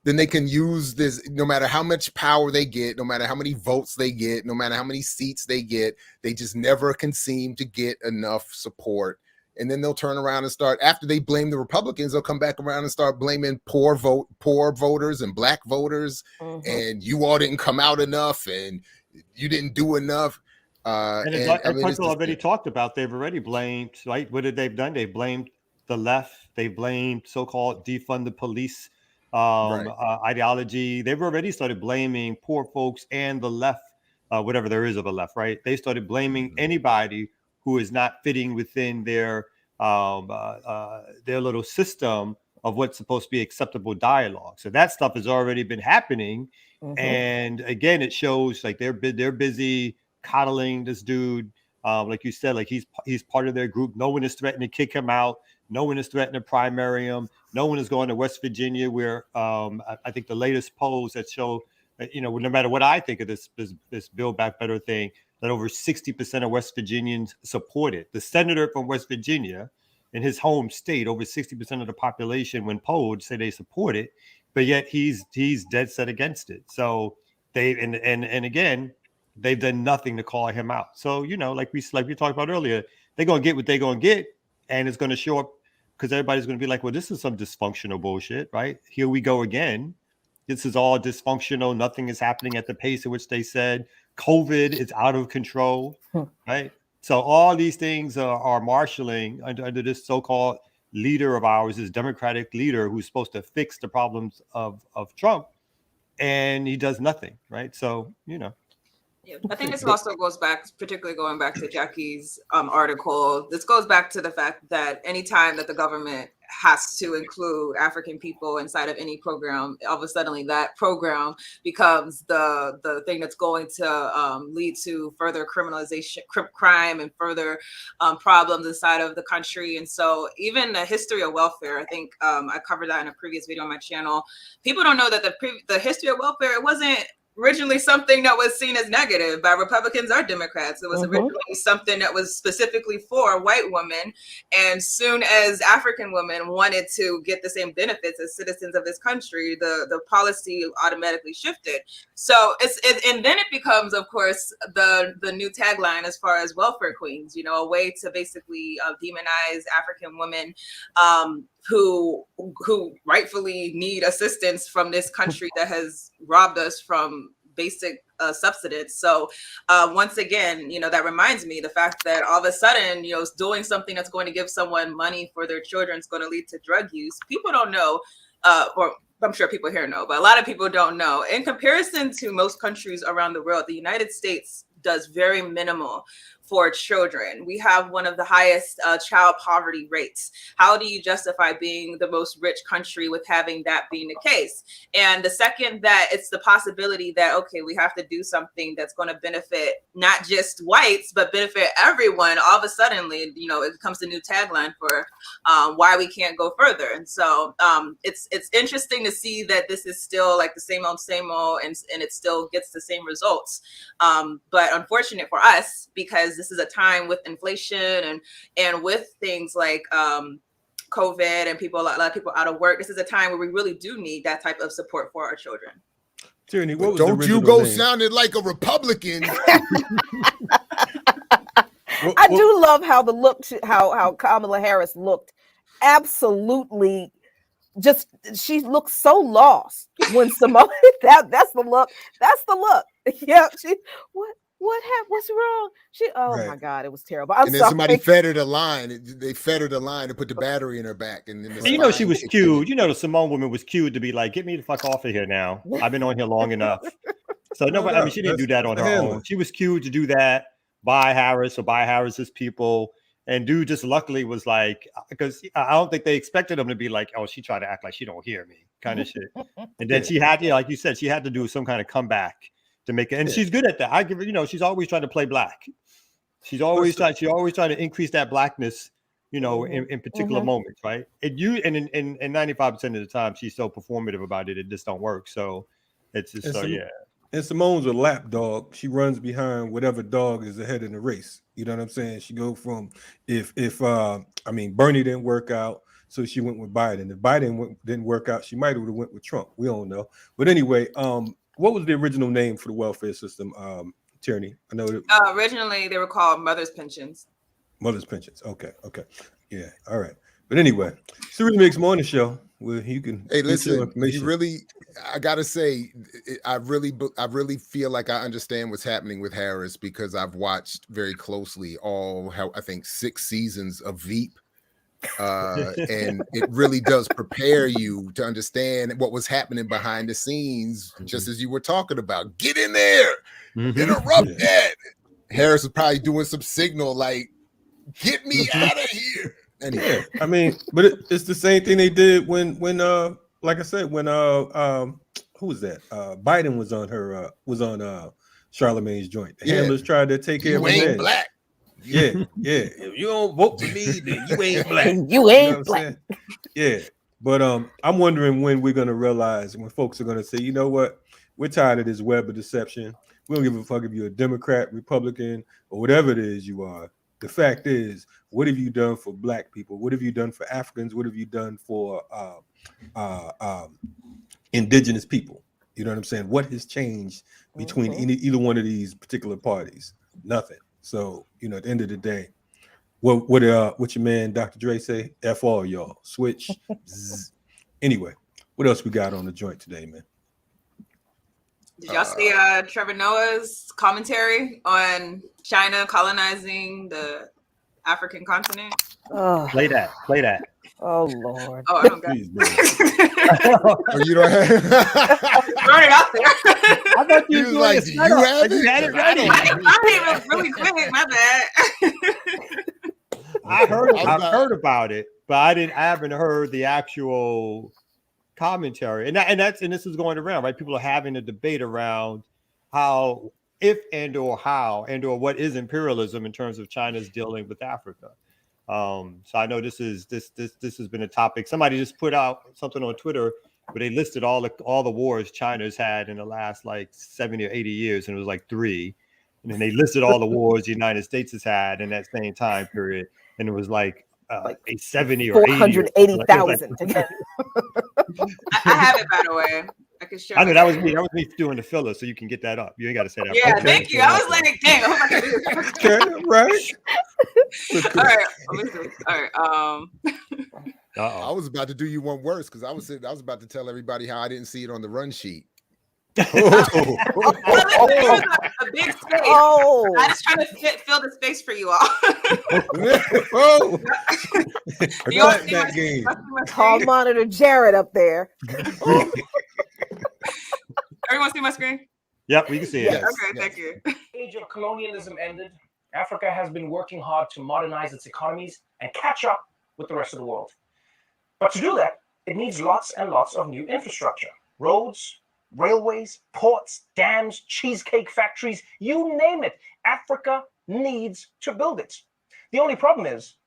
S2: Then they can use this no matter how much power they get, no matter how many votes they get, no matter how many seats they get. They just never can seem to get enough support. And then they'll turn around and start, after they blame the Republicans, they'll come back around and start blaming poor voters and black voters. And you all didn't come out enough and you didn't do enough.
S4: And Tucker already talked about, they've already blamed, right? What did they've done? They blamed the left. They blamed so-called defund the police ideology. They've already started blaming poor folks and the left, whatever there is of a left, right? They started blaming anybody who is not fitting within their little system of what's supposed to be acceptable dialogue. So that stuff has already been happening. And again, it shows like they're busy coddling this dude. Like you said, like he's part of their group. No one is threatening to kick him out. No one is threatening to primary him. No one is going to West Virginia, where I think the latest polls that show, no matter what I think of this Build Back Better thing, that over 60% of West Virginians support it. The senator from West Virginia, in his home state, over 60% of the population, when polled, say they support it, but yet he's dead set against it. So they and again, they've done nothing to call him out. So like we talked about earlier, they're gonna get what they're gonna get, and it's gonna show up because everybody's gonna be like, well, this is some dysfunctional bullshit, right? Here we go again. This is all dysfunctional. Nothing is happening at the pace at which they said. COVID is out of control, right? So all these things are marshaling under this so-called leader of ours, this Democratic leader who's supposed to fix the problems of Trump, and he does nothing, right? So,
S6: I think this also goes back, particularly going back to Jackie's article. This goes back to the fact that anytime that the government has to include African people inside of any program, all of a sudden that program becomes the thing that's going to lead to further criminalization, crime, and further problems inside of the country. And so even the history of welfare, I think I covered that in a previous video on my channel. People don't know that the history of welfare, it wasn't originally something that was seen as negative by Republicans or Democrats. It was originally something that was specifically for white women. And soon as African women wanted to get the same benefits as citizens of this country, the policy automatically shifted. So and then it becomes, of course, the new tagline as far as welfare queens, a way to basically demonize African women who rightfully need assistance from this country that has robbed us from basic subsistence. So once again, that reminds me the fact that all of a sudden, doing something that's going to give someone money for their children is going to lead to drug use. People don't know, or I'm sure people here know, but a lot of people don't know. In comparison to most countries around the world, the United States does very minimal for children. We have one of the highest child poverty rates. How do you justify being the most rich country with having that being the case? And the second that it's the possibility that, okay, we have to do something that's going to benefit not just whites, but benefit everyone, all of a sudden, it becomes the new tagline for why we can't go further. And so it's interesting to see that this is still like the same old, and it still gets the same results. But unfortunate for us, because this is a time with inflation and with things like COVID and a lot of people out of work. This is a time where we really do need that type of support for our children.
S3: Tyranny, what was
S2: don't you go sounding like a Republican?
S5: I do love how how Kamala Harris looked. Absolutely, she looked so lost when Simone. That's the look. That's the look. Yeah, what happened? What's wrong? My God, it was terrible. I'm
S2: and then
S5: sorry.
S2: somebody fed her the line. They fed her the line and put the battery in her back. And then
S4: she was cute. The Simone woman was cute to be like, get me the fuck off of here now. I've been on here long enough. So she didn't do that on her own. She was cute to do that by Harris or by Harris's people. And dude just luckily was like, because I don't think they expected him to be like, oh, she tried to act like she don't hear me kind of shit. And then she had, like you said, she had to do some kind of comeback to make it. And she's good at that. I give her, she's always trying to play black. She's always trying to increase that blackness, in particular moments, right? And 95% of the time she's so performative about it, it just don't work. So it's just
S3: And Simone's a lap dog. She runs behind whatever dog is ahead in the race. You know what I'm saying? She go from if Bernie didn't work out, so she went with Biden. If Biden didn't work out, she might have went with Trump. We don't know. But anyway, what was the original name for the welfare system, Tierney? I know that
S6: originally they were called Mother's Pensions.
S3: Mother's Pensions. Okay. Yeah. All right. But anyway, it's the Remix Morning Show where you can
S2: listen. You really, I gotta say, I really feel like I understand what's happening with Harris because I've watched very closely I think 6 seasons of Veep. And it really does prepare you to understand what was happening behind the scenes, just as you were talking about. Get in there, interrupt that. Harris was probably doing some signal like, "Get me out of here." Anyway.
S3: Yeah, but it's the same thing they did when like I said, when who was that? Biden was on Charlemagne's joint. The handlers tried to take care of him.
S2: You ain't black.
S3: Yeah. If you don't vote for me, then you ain't black.
S5: You ain't black.
S3: Yeah. But I'm wondering when we're gonna realize, when folks are gonna say, you know what, we're tired of this web of deception. We don't give a fuck if you're a Democrat, Republican, or whatever it is you are. The fact is, what have you done for Black people? What have you done for Africans? What have you done for indigenous people? You know what I'm saying? What has changed between either one of these particular parties? Nothing. So, at the end of the day, what your man Dr. Dre say? F all y'all. Switch. Anyway, what else we got on the joint today, man?
S6: Did y'all see Trevor Noah's commentary on China colonizing the African continent?
S4: Play that.
S5: Oh Lord!
S6: Oh, I don't got
S2: it. You don't have
S6: throw it out there.
S8: I thought you was like,
S2: you had it
S6: ready. I did really quick. My bad.
S4: I've heard about it, but I haven't heard the actual commentary. And this is going around, right? People are having a debate around how, if and or what is imperialism in terms of China's dealing with Africa. So I know this has been a topic. Somebody just put out something on Twitter where they listed all the wars China's had in the last like 70 or 80 years, and it was like 3. And then they listed all the wars the United States has had in that same time period, and it was like a 70 or
S5: 480,000.
S6: I have it, by the way. I can share.
S4: I know that was me. That was me doing the filler, so you can get that up. You ain't got to say that.
S6: Yeah, thank you. I was like, dang, I hope I can do this.
S3: Okay, right.
S6: All right. Let me see. All right.
S2: I was about to do you one worse because I was about to tell everybody how I didn't see it on the run sheet.
S6: A big space. I just trying to fill the space for you all.
S3: You like that game.
S5: Call monitor Jared up there.
S6: Everyone see my screen?
S4: Yep, we can see it.
S6: Yes, okay, thank you.
S11: Age of colonialism ended. Africa has been working hard to modernize its economies and catch up with the rest of the world. But to do that, it needs lots and lots of new infrastructure. Roads, railways, ports, dams, cheesecake factories, you name it. Africa needs to build it. The only problem is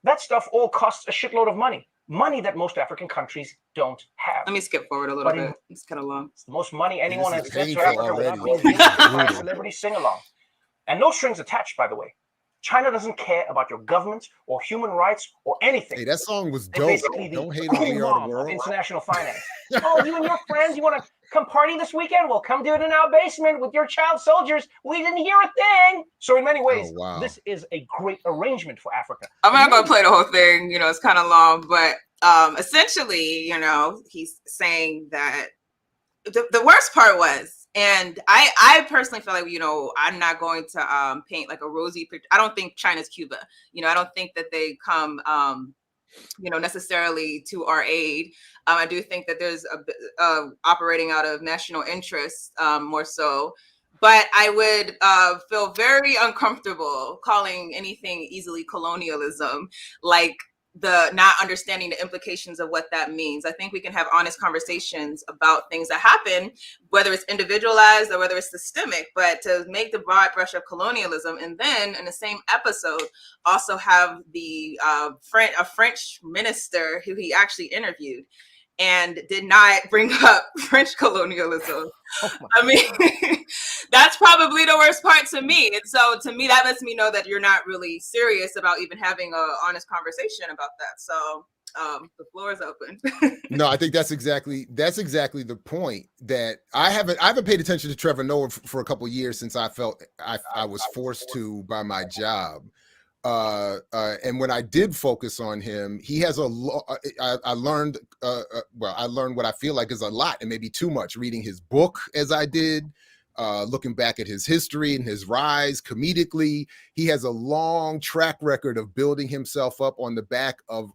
S11: that stuff all costs a shitload of money. Money that most African countries don't have.
S6: Let me skip forward a little bit. It's kind of long.
S11: It's the most money anyone has spent to Africa without being by a celebrity sing-along. And no strings attached, by the way. China doesn't care about your government or human rights or anything.
S2: Hey, that song was
S11: They're
S2: dope.
S11: basically
S2: Don't hate
S11: the
S2: on We Are the
S11: of
S2: World.
S11: international finance. Oh, you and your friends, you want to come party this weekend? Well, come do it in our basement with your child soldiers. We didn't hear a thing. So in many ways, this is a great arrangement for Africa.
S6: I'm not going to play the whole thing. It's kind of long, but essentially, he's saying that the worst part was, and I personally feel like, I'm not going to paint like a rosy picture. I don't think China's Cuba. I don't think that they come, necessarily to our aid. I do think that there's a operating out of national interest more so. but I would feel very uncomfortable calling anything easily colonialism, like the not understanding the implications of what that means. I think we can have honest conversations about things that happen, whether it's individualized or whether it's systemic, but to make the broad brush of colonialism, and then in the same episode also have the a French minister who he actually interviewed and did not bring up French colonialism. I mean, that's probably the worst part to me. And so to me, that lets me know that you're not really serious about even having an honest conversation about that. So the floor is open.
S2: No, I think that's exactly the point. That I haven't paid attention to Trevor Noah for a couple of years since I felt I was forced to by my job. And when I did focus on him, he has I learned I learned what I feel like is a lot, and maybe too much, reading his book as I did, looking back at his history and his rise comedically. He has a long track record of building himself up on the back of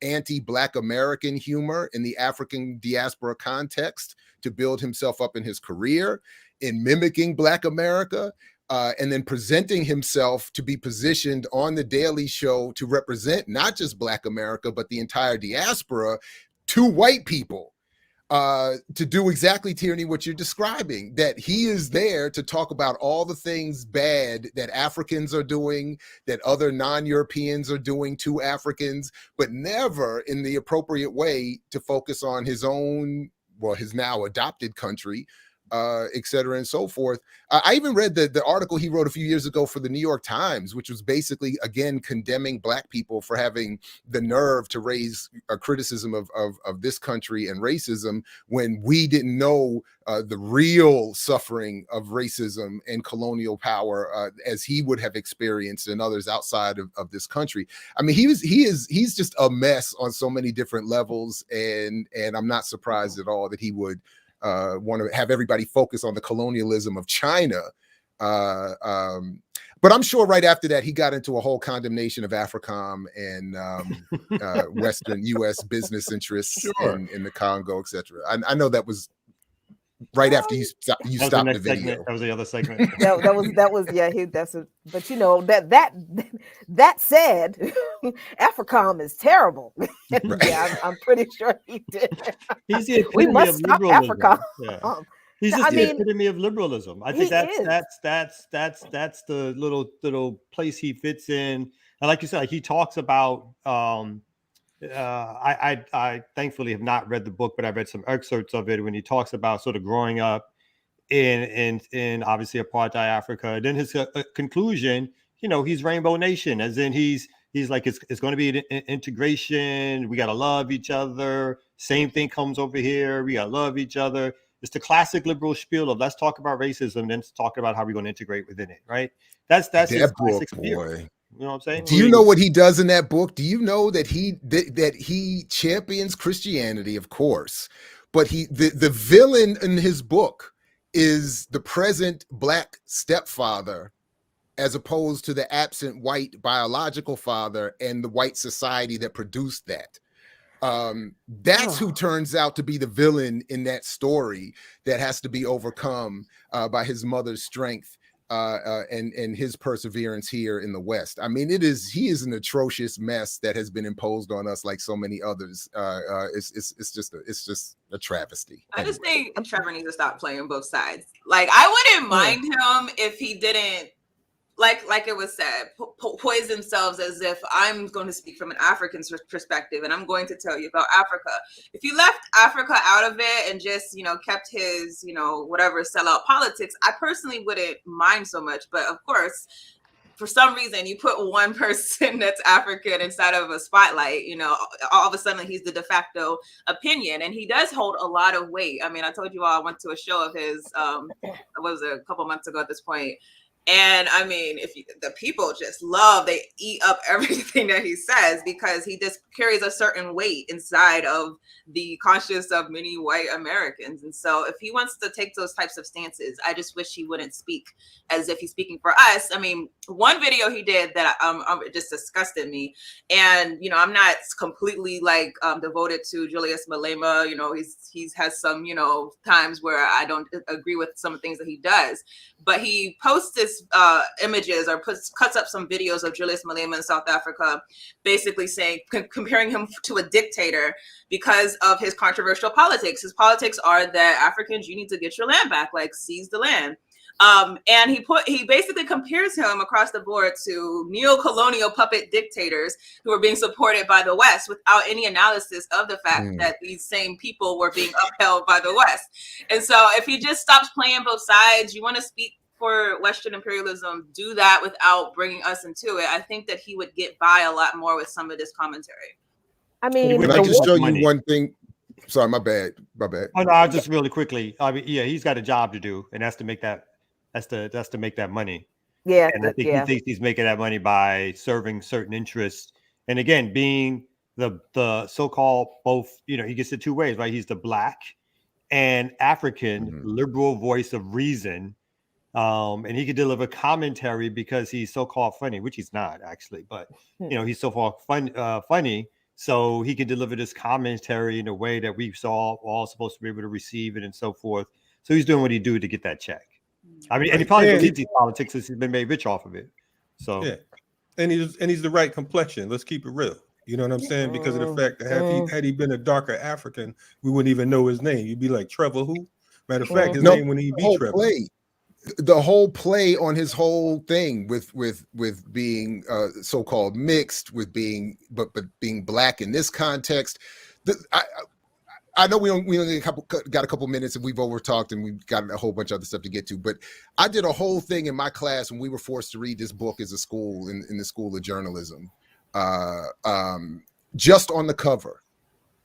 S2: anti-Black American humor in the African diaspora context to build himself up in his career, in mimicking Black America. And then presenting himself to be positioned on the Daily Show to represent not just Black America, but the entire diaspora to white people, to do exactly, Tierney, what you're describing, that he is there to talk about all the things bad that Africans are doing, that other non-Europeans are doing to Africans, but never in the appropriate way to focus on his own, well, his now adopted country, et cetera, and so forth. I even read the article he wrote a few years ago for the New York Times, which was basically, again, condemning Black people for having the nerve to raise a criticism of this country and racism when we didn't know the real suffering of racism and colonial power as he would have experienced and others outside of this country. I mean, he's just a mess on so many different levels, and I'm not surprised at all that he would want to have everybody focus on the colonialism of China. But I'm sure right after that, he got into a whole condemnation of AFRICOM and Western U.S. business interests in the Congo, et cetera. I know that was right after you stopped the video.
S4: Segment. That was the other segment.
S5: that was yeah. But you know that said, AFRICOM is terrible. Yeah, I'm pretty sure he did.
S4: He's the
S5: We
S4: epitome
S5: must
S4: of
S5: stop
S4: liberalism.
S5: AFRICOM.
S4: Yeah. He's just the epitome of liberalism. I think that's the little place he fits in. And like you said, like he talks about. I thankfully have not read the book, but I read some excerpts of it when he talks about sort of growing up in obviously apartheid Africa. And then his conclusion, you know, he's Rainbow Nation, as in he's like it's going to be an integration. We got to love each other. Same thing comes over here. We got to love each other. It's the classic liberal spiel of let's talk about racism, then talk about how we're going to integrate within it. Right? That's his classic spiel. You know what I'm saying?
S2: Do you know what he does in that book? Do you know that he champions Christianity, of course, but the villain in his book is the present Black stepfather, as opposed to the absent white biological father and the white society that produced that. That's who turns out to be the villain in that story that has to be overcome by his mother's strength. And his perseverance here in the West. I mean, he is an atrocious mess that has been imposed on us like so many others. It's just a travesty.
S6: I just think Trevor needs to stop playing both sides. Like, I wouldn't mind him if he didn't, like it was said, poise themselves as if I'm going to speak from an African perspective and I'm going to tell you about Africa. If he left Africa out of it and just, you know, kept his, you know, whatever sellout politics, I personally wouldn't mind so much. But of course, for some reason, you put one person that's African inside of a spotlight, you know, all of a sudden he's the de facto opinion. And he does hold a lot of weight. I mean, I told you all I went to a show of his, what was it, a couple months ago at this point. And I mean, the people just love, they eat up everything that he says because he just carries a certain weight inside of the conscience of many white Americans. And so if he wants to take those types of stances, I just wish he wouldn't speak as if he's speaking for us. I mean, one video he did that it just disgusted me. And, you know, I'm not completely like devoted to Julius Malema. You know, he's has some, you know, times where I don't agree with some of the things that he does. But he posts this images or cuts up some videos of Julius Malema in South Africa, basically saying, comparing him to a dictator because of his controversial politics. His politics are that Africans, you need to get your land back, like seize the land. And he basically compares him across the board to neo-colonial puppet dictators who are being supported by the West without any analysis of the fact that these same people were being upheld by the West. And so if he just stops playing both sides, you want to speak for Western imperialism, do that without bringing us into it. I think that he would get by a lot more with some of this commentary.
S5: I mean,
S2: can I just show you one thing? Sorry, my bad.
S4: Oh no, just really quickly. I mean, yeah, he's got a job to do, and that's to make that money.
S5: Yeah,
S4: and I think he thinks he's making that money by serving certain interests. And again, being the so-called both, you know, he gets it two ways, right? He's the Black and African liberal voice of reason. And he could deliver commentary because he's so-called funny, which he's not actually, but you know, he's so-called funny. So he can deliver this commentary in a way that we all supposed to be able to receive it and so forth. So he's doing what he do to get that check. I mean, and he probably believes these politics since he's been made rich off of it. So
S3: yeah, and he's the right complexion. Let's keep it real. You know what I'm saying? Because of the fact that had he been a darker African, we wouldn't even know his name. You'd be like, Trevor who? Matter of fact, his name when he be Trevor.
S2: The whole play on his whole thing with being so-called mixed, with being but being Black in this context. I know we only got a couple minutes and we've overtalked and we've got a whole bunch of other stuff to get to, but I did a whole thing in my class when we were forced to read this book as a school in the School of Journalism, just on the cover,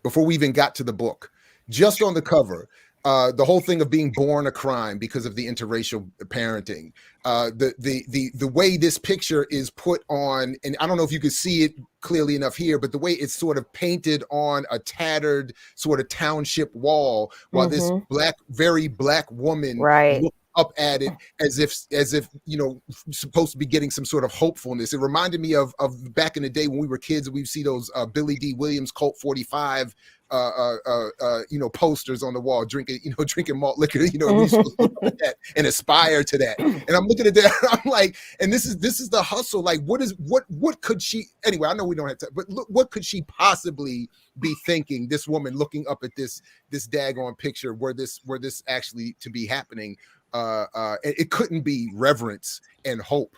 S2: before we even got to the book, just on the cover. The whole thing of being born a crime because of the interracial parenting, the way this picture is put on, and I don't know if you could see it clearly enough here, but the way it's sort of painted on a tattered sort of township wall, while this very black woman looks up at it as if you know, supposed to be getting some sort of hopefulness. It reminded me of back in the day when we were kids and we'd see those Billy D. Williams Colt 45 you know, posters on the wall, drinking malt liquor, you know, and aspire to that. And I'm looking at that, and I'm like, and this is the hustle. Like, what could she, anyway, I know we don't have time, but look, what could she possibly be thinking, this woman looking up at this daggone picture where this actually to be happening? It couldn't be reverence and hope.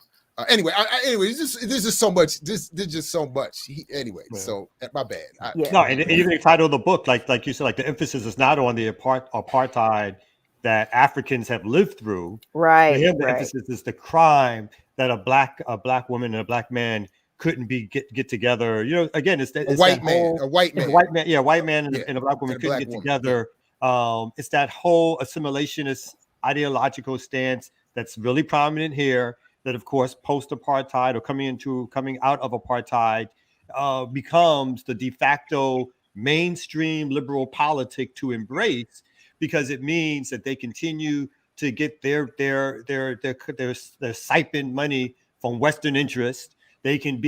S2: Anyway, there's just so much. There's just so much. So my bad.
S4: No, and even the title of the book, like you said, like the emphasis is not on the apartheid that Africans have lived through.
S5: Right.
S4: For him, the emphasis is the crime that a black woman and a black man couldn't get together. You know, again, it's a white man, and a black woman couldn't get together. It's that whole assimilationist ideological stance that's really prominent here. That, of course, post-apartheid or coming out of apartheid becomes the de facto mainstream liberal politic to embrace, because it means that they continue to get their siphoned money from Western interests. They can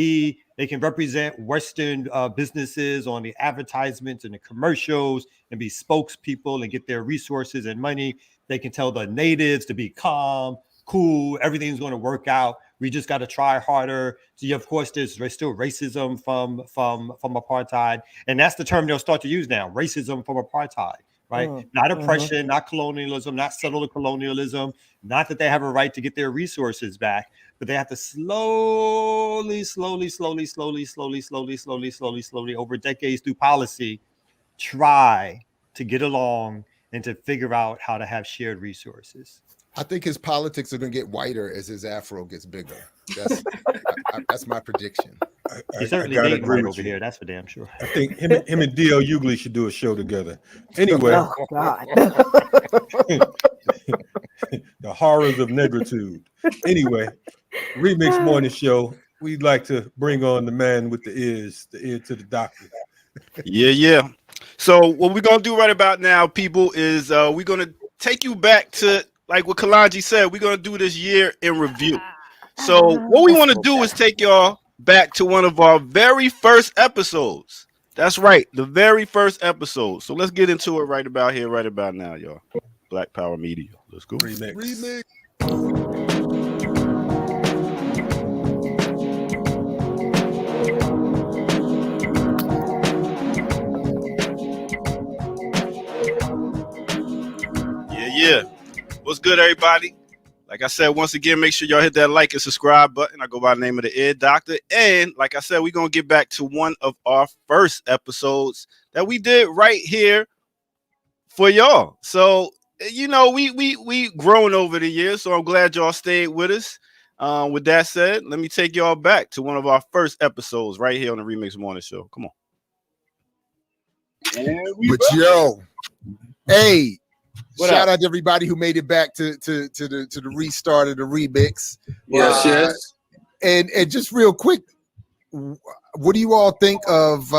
S4: represent Western businesses on the advertisements and the commercials and be spokespeople and get their resources and money. They can tell the natives to be calm, cool, everything's going to work out. We just got to try harder. So, of course, there's still racism from apartheid, and that's the term they'll start to use now: racism from apartheid, right? Not oppression, not colonialism, not settled colonialism. Not that they have a right to get their resources back, but they have to slowly, over decades through policy, try to get along and to figure out how to have shared resources.
S2: I think his politics are going to get whiter as his afro gets bigger. That's my prediction.
S4: He's certainly dating right over here. That's for damn sure.
S3: I think him and D.L. Hughley should do a show together. Anyway.
S5: Oh, God.
S3: The horrors of negritude. Anyway, Remix Morning Show. We'd like to bring on the man with the ears, the ear to the doctor.
S1: Yeah. So what we're gonna do right about now, people, is we're gonna take you back to, like what Kalanji said, we're gonna do this year in review. So what we want to do is take y'all back to one of our very first episodes. That's right, the very first episode. So let's get into it right about here, right about now, y'all. Black Power Media. Let's go.
S3: Remix.
S1: Yeah. What's good, everybody? Like I said, once again, make sure y'all hit that like and subscribe button. I go by the name of the Ear Doctor. And like I said, we're going to get back to one of our first episodes that we did right here for y'all. So, you know, we grown over the years, so I'm glad y'all stayed with us. With that said, let me take y'all back to one of our first episodes right here on the Remix Morning Show. Come on.
S2: But yo, hey, shout out to everybody who made it back to the restart of the remix.
S8: Yes.
S2: And just real quick, what do you all think of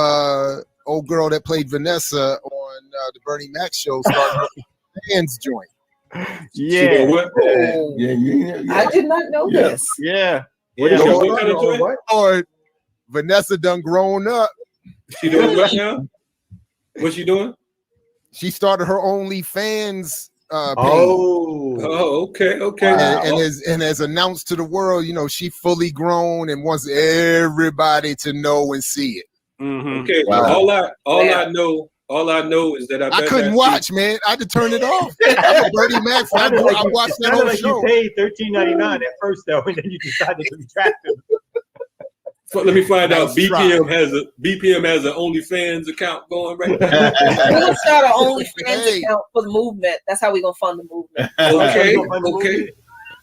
S2: old girl that played Vanessa on the Bernie Mac show starting her fans joint?
S3: Yeah.
S5: I did not know this.
S1: Yeah.
S3: What kind of joint?
S2: Or Vanessa done grown up.
S3: She doing what now? What's she doing?
S2: She started her OnlyFans page.
S3: Okay.
S2: And has announced to the world, you know, she fully grown and wants everybody to know and see it.
S3: Okay.
S2: Wow.
S3: All I know is that
S2: I couldn't watch, man. I had to turn it off. I'm a Bernie Mac fan. I watched that whole show.
S4: You paid $13.99 at first, though, and then you decided to retract it.
S3: Let me find out.
S2: Nice try.
S3: BPM has an OnlyFans account going right now.
S5: We're gonna start an OnlyFans account for the movement. That's how we're gonna fund the movement.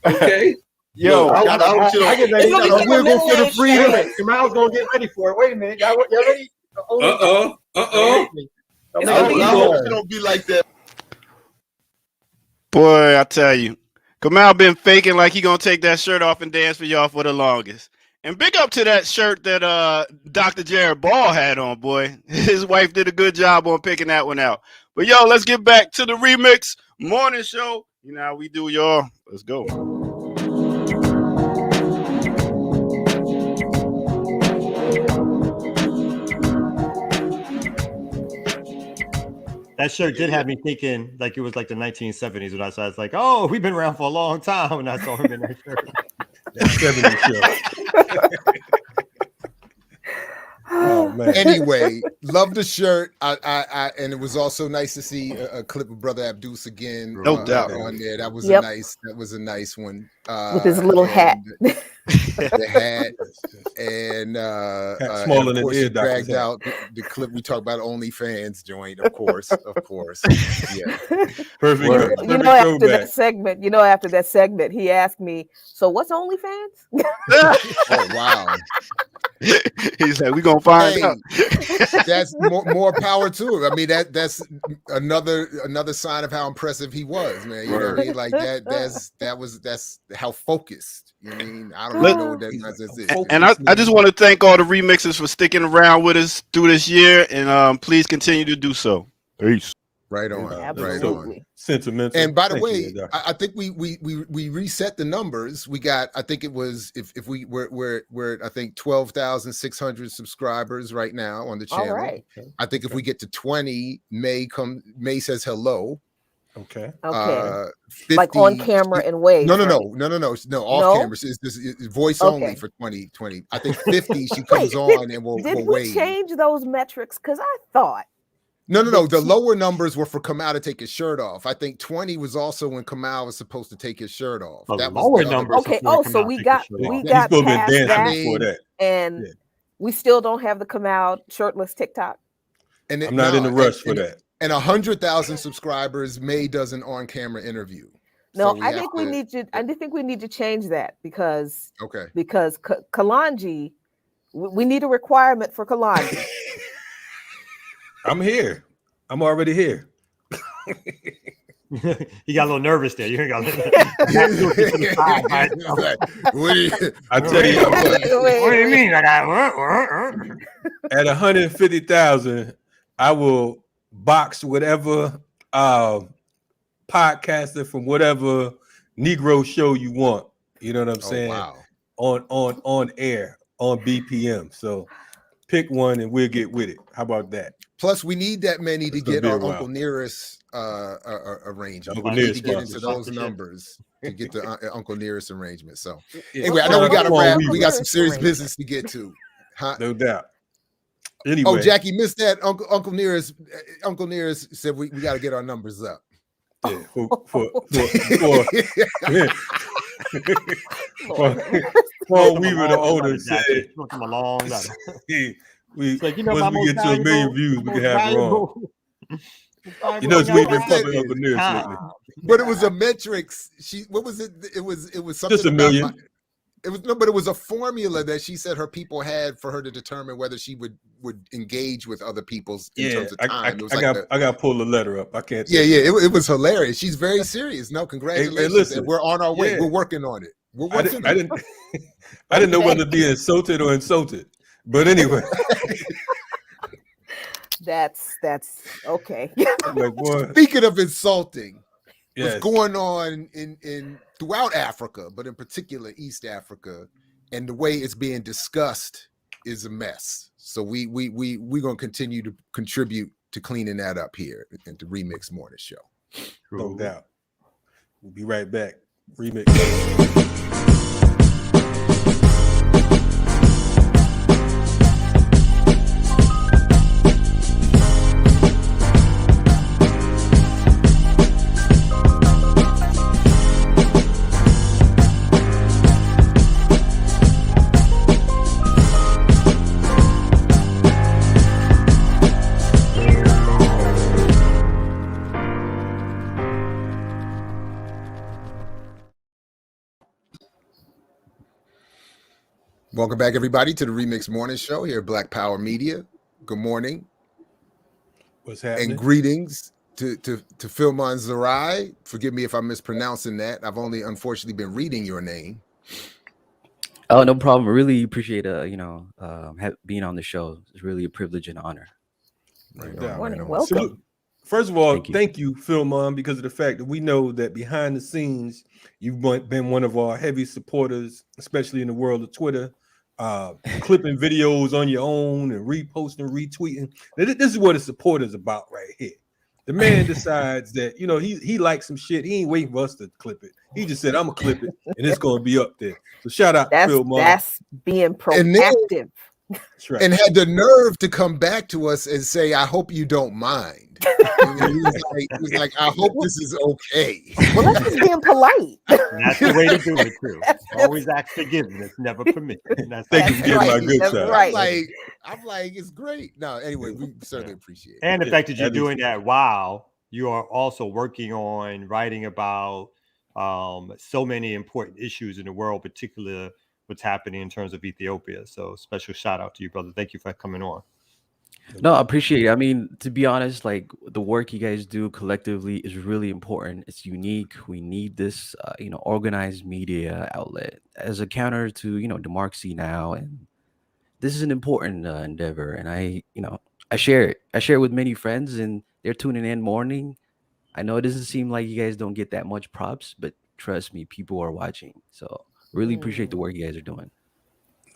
S3: Okay.
S1: Yo,
S4: I get ready.
S5: We're
S4: going for the freedom. Jamal's gonna get ready for it. Wait a minute, y'all ready?
S2: Don't be like that.
S1: Boy, I tell you, Kamal been faking like he gonna take that shirt off and dance for y'all for the longest. And big up to that shirt that Dr. Jared Ball had on, boy. His wife did a good job on picking that one out. But yo, let's get back to the Remix Morning Show. You know how we do, y'all. Let's go.
S4: That shirt did have me thinking like it was like the 1970s when I saw it. It's like, oh, we've been around for a long time when I saw him in that shirt.
S3: That 70s show. Oh man.
S2: Anyway, love the shirt. I and it was also nice to see a clip of Brother Abdus again.
S1: No doubt
S2: on there. That was a nice one.
S5: With his little hat.
S2: The hat and
S3: smaller
S2: and
S3: than
S2: of course
S3: the ear
S2: he dragged
S3: doctor's
S2: out the clip we talked about OnlyFans joint, of course. Yeah.
S3: Perfect.
S5: You know, after that segment, he asked me, "So what's OnlyFans?"
S2: Oh wow.
S1: He's like, we gonna find out.
S2: That's more power to him. I mean, that's another sign of how impressive he was, man. You know what I mean? Like that's how focused. You know what I mean? I don't know what that nonsense is.
S1: And I just want to thank all the remixers for sticking around with us through this year, and please continue to do so. Peace.
S2: Right on.
S5: Absolutely.
S2: Right on.
S3: Sentimental.
S2: And by the way, I think we reset the numbers. We got, I think it was if we're I think 12,600 subscribers right now on the channel.
S5: All right.
S2: I think if we get to 20, May says hello.
S3: Okay.
S2: 50,
S5: like on camera and wave.
S2: No. Off camera. It's voice only for 2020. I think 50 she comes on and we'll
S5: Did we
S2: wave.
S5: change those metrics? Because I thought.
S2: No. The lower numbers were for Kamau to take his shirt off. I think 20 was also when Kamau was supposed to take his shirt off.
S4: That was lower numbers.
S5: Okay. Oh, so we got past that, and we still don't have the Kamau shirtless TikTok.
S2: And
S3: I'm not in a rush for that.
S2: And 100,000 subscribers, May does an on-camera interview.
S5: No, I think we need to. I think we need to change that because Kalanji, we need a requirement for Kalanji.
S3: I'm here. I'm already here.
S4: He got a little nervous there. You got
S3: I tell you what,
S4: what do you mean?
S3: at 150,000, I will box whatever podcaster from whatever Negro show you want. You know what I'm saying?
S2: Wow.
S3: On air on BPM. So pick one and we'll get with it. How about that?
S2: Plus, we need that many to
S3: It's gonna
S2: get
S3: be a
S2: our
S3: while.
S2: Uncle Nearest arrangement.
S3: Uncle
S2: We need
S3: Nearest
S2: to get into those
S4: sponsorship.
S2: numbers to get the Uncle Nearest arrangement. So
S3: Yeah.
S2: anyway, I know we
S3: Well,
S2: got to
S3: come on,
S2: wrap.
S3: we-
S2: We got some serious
S5: arrangement.
S2: business to get to. Huh?
S3: No doubt. Anyway,
S2: Oh, Jackie missed that. Uncle Nearest said we got to get our numbers up.
S3: yeah, for Paul Weaver, the owner, said
S4: Wrote him a long letter.
S3: we
S4: It's like, you know,
S3: once
S4: my
S3: we
S4: most
S3: get to a million
S4: valuable-
S3: views, we
S4: most
S3: can have her on.
S4: valuable-
S3: You know, we've been
S2: He said
S3: pumping Uncle Nearest lately.
S2: But it was a metrics. What was it? It was something
S3: Just a
S2: about
S3: million.
S2: but it was a formula that she said her people had for her to determine whether she would engage with other people's in terms of time. It was
S3: I got to pull the letter up. I can't.
S2: Yeah, it was hilarious. She's very serious. No, congratulations.
S3: listen,
S2: and we're on our way.
S3: yeah.
S2: We're working on it. We're
S3: I
S2: working
S3: didn't,
S2: on
S3: I
S2: it.
S3: didn't, I didn't know whether to be insulted or insulted. But anyway,
S5: That's okay.
S3: I'm like, boy,
S2: Speaking of insulting,
S3: yes.
S2: what's going on in throughout Africa, but in particular East Africa, and the way it's being discussed is a mess. So we're gonna continue to contribute to cleaning that up here at the Remix Morning Show.
S3: No doubt. We'll be right back. Remix.
S2: Welcome back, everybody, to the Remix Morning Show here at Black Power Media. Good morning
S3: What's happening?
S2: and greetings to Philmon Zarai. Forgive me if I'm mispronouncing that. I've only unfortunately been reading your name.
S12: Oh, no problem. I really appreciate being on the show. It's really a privilege and honor.
S2: Right
S3: No doubt.
S2: on,
S5: Morning.
S2: right on.
S5: Welcome.
S3: Salute. First of all,
S12: Thank you.
S3: thank you, Philmon, because of the fact that we know that behind the scenes, you've been one of our heavy supporters, especially in the world of Twitter, clipping videos on your own and reposting, retweeting. This is what a supporter is about right here. The man decides that, he likes some shit. He ain't waiting for us to clip it. He just said, I'm going to clip it, and it's going to be up there. So shout out to Philmon.
S5: That's being
S2: And then-
S5: proactive.
S3: That's right.
S2: And had the nerve to come back to us and say, I hope you don't mind. And he was like, I hope this is okay.
S5: Well, that's just being polite.
S4: That's the way to do it too. Always ask forgiveness, never permit. That's
S3: Thank you for getting my good
S5: That's
S3: side.
S5: right.
S2: I'm like, it's great. No, anyway, we certainly appreciate it.
S4: And the
S3: Yeah,
S4: fact that you're
S3: that is-
S4: doing that while you are also working on writing about so many important issues in the world, particularly what's happening in terms of Ethiopia. So special shout out to you, brother. Thank you for coming on.
S12: No, I appreciate it. I mean, to be honest, like the work you guys do collectively is really important. It's unique. We need this, organized media outlet as a counter to, democracy now. And this is an important endeavor. And I share it. I share it with many friends, and they're tuning in morning. I know it doesn't seem like you guys don't get that much props, but trust me, people are watching. So really appreciate the work you guys are doing.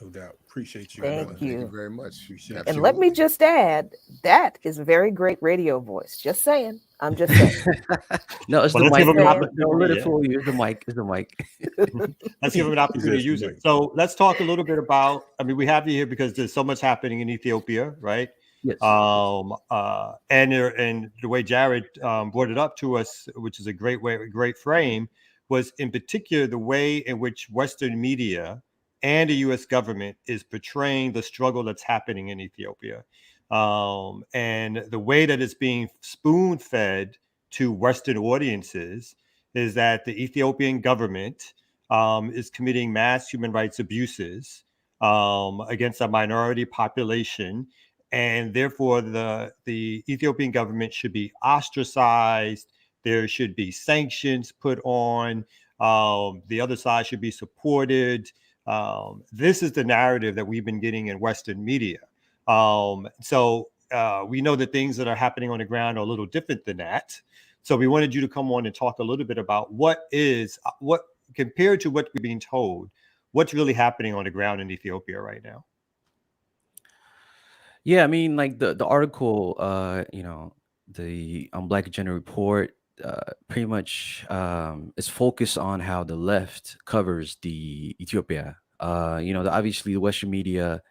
S3: No doubt. Appreciate you.
S5: Thank
S3: brother.
S2: Thank
S5: you.
S2: you very much.
S3: Appreciate it.
S5: And let me just add, that is a very great radio voice. Just saying. I'm just saying.
S12: No, it's
S4: Well,
S12: the
S4: let's give
S12: mic.
S4: him an
S12: man.
S4: opportunity,
S12: Don't let it
S4: yeah.
S12: fool you. It's the mic. It's the mic.
S4: Let's give him an opportunity to use it. So let's talk a little bit about, we have you here because there's so much happening in Ethiopia, right?
S12: Yes.
S4: And the way Jared brought it up to us, which is a great frame, was in particular the way in which Western media and the U.S. government is portraying the struggle that's happening in Ethiopia, and the way that it's being spoon-fed to Western audiences is that the Ethiopian government is committing mass human rights abuses against a minority population, and therefore the Ethiopian government should be ostracized, There should be sanctions put on. The other side should be supported. This is the narrative that we've been getting in Western media. So we know that things that are happening on the ground are a little different than that. So we wanted you to come on and talk a little bit about what compared to what we're being told, what's really happening on the ground in Ethiopia right now.
S12: Yeah, I mean, like the article, the Black Agenda report, pretty much is focused on how the left covers the Ethiopia. Obviously the Western media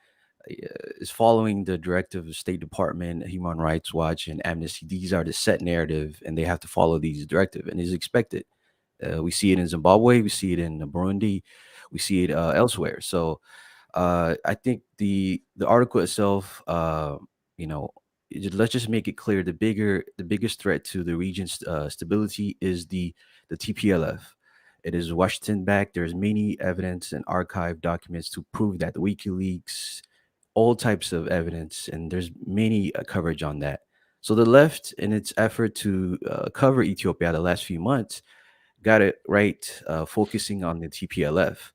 S12: is following the directive of State Department, Human Rights Watch, and Amnesty. These are the set narrative, and they have to follow these directive, and is expected. We see it in Zimbabwe, we see it in Burundi, we see it elsewhere. So I think the article itself, let's just make it clear: the biggest threat to the region's stability is the TPLF. It is Washington backed. There's many evidence and archive documents to prove that. The WikiLeaks, all types of evidence, and there's many coverage on that. So the left, in its effort to cover Ethiopia the last few months, got it right, focusing on the TPLF.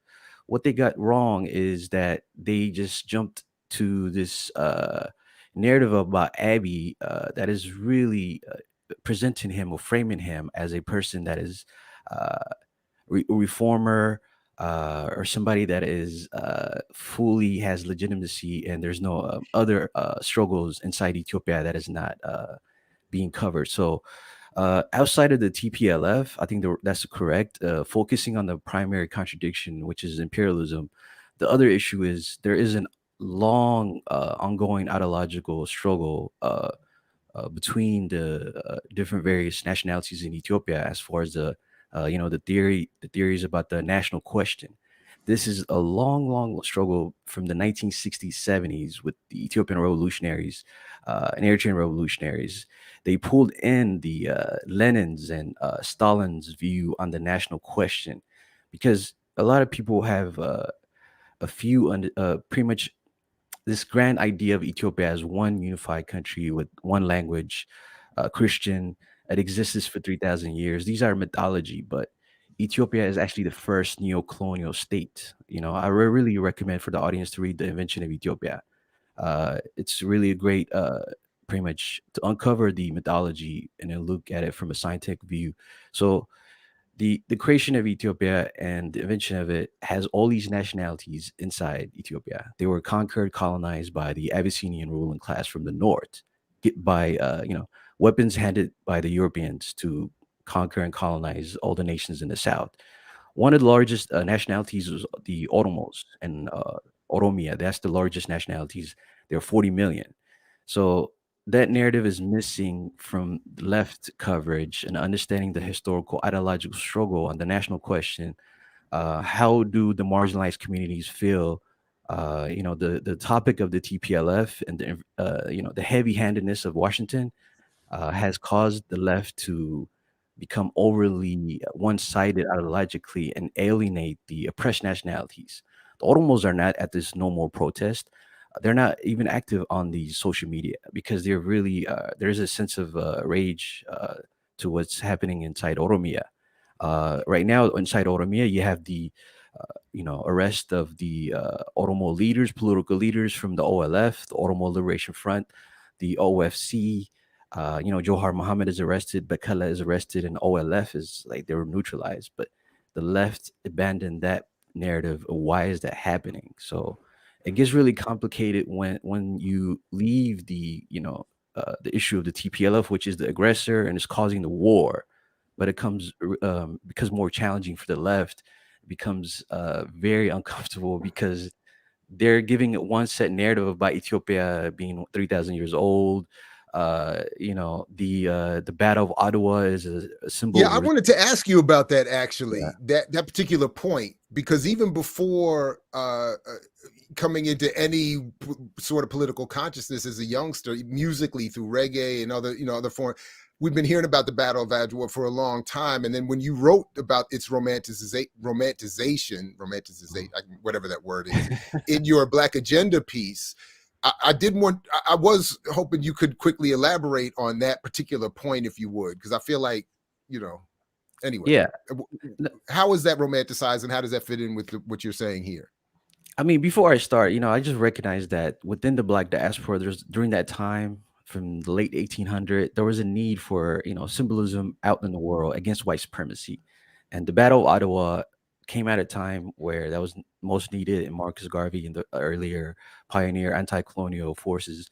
S12: What they got wrong is that they just jumped to this narrative about Abiy that is really presenting him or framing him as a person that is reformer, or somebody that is fully has legitimacy, and there's no other struggles inside Ethiopia that is not being covered. So outside of the TPLF, I think that's correct. Focusing on the primary contradiction, which is imperialism. The other issue is there is an long, ongoing ideological struggle between the different various nationalities in Ethiopia, as far as the theories about the national question. This is a long, long struggle from the 1960s, 70s with the Ethiopian revolutionaries and Eritrean revolutionaries. They pulled in the Lenin's and Stalin's view on the national question, because a lot of people have pretty much this grand idea of Ethiopia as one unified country with one language, Christian, that exists for 3,000 years. These are mythology, but Ethiopia is actually the first neo-colonial state. I really recommend for the audience to read The Invention of Ethiopia. It's really a great, pretty much to uncover the mythology and then look at it from a scientific view. So the creation of Ethiopia and the invention of it has all these nationalities inside Ethiopia. They were conquered, colonized by the Abyssinian ruling class from the north, by weapons handed by the Europeans to conquer and colonize all the nations in the south. One of the largest nationalities was the Oromos and Oromia. That's the largest nationalities. There are 40 million. So that narrative is missing from left coverage and understanding the historical ideological struggle on the national question. How do the marginalized communities feel? The topic of the TPLF and the heavy-handedness of Washington has caused the left to become overly one-sided ideologically and alienate the oppressed nationalities. The Oromos are not at this no more protest. They're not even active on the social media because they're really there's a sense of rage to what's happening inside Oromia. Right now, inside Oromia, you have the arrest of the Oromo leaders, political leaders from the OLF, the Oromo Liberation Front, the OFC. Johar Mohammed is arrested, Bekele is arrested, and OLF is like they were neutralized. But the left abandoned that narrative. Why is that happening? So it gets really complicated when you leave the issue of the TPLF, which is the aggressor and is causing the war, but it becomes more challenging for the left. It becomes very uncomfortable because they're giving it one set narrative about Ethiopia being 3,000 years old. The Battle of Ottawa is a symbol.
S2: Yeah, I wanted to ask you about that actually,
S12: Yeah.
S2: that particular point, because even before coming into any sort of political consciousness as a youngster, musically through reggae and other form, we've been hearing about the Battle of Adwa for a long time. And then when you wrote about its romanticization, whatever that word is, in your Black Agenda piece, I was hoping you could quickly elaborate on that particular point, if you would, because I feel like you know. Anyway,
S12: Yeah.
S2: how is that romanticized, and how does that fit in with what you're saying here?
S12: I mean, before I start, I just recognize that within the Black diaspora, there's during that time from the late 1800, there was a need for symbolism out in the world against white supremacy, and the Battle of Ottawa came at a time where that was most needed, and Marcus Garvey and the earlier pioneer anti-colonial forces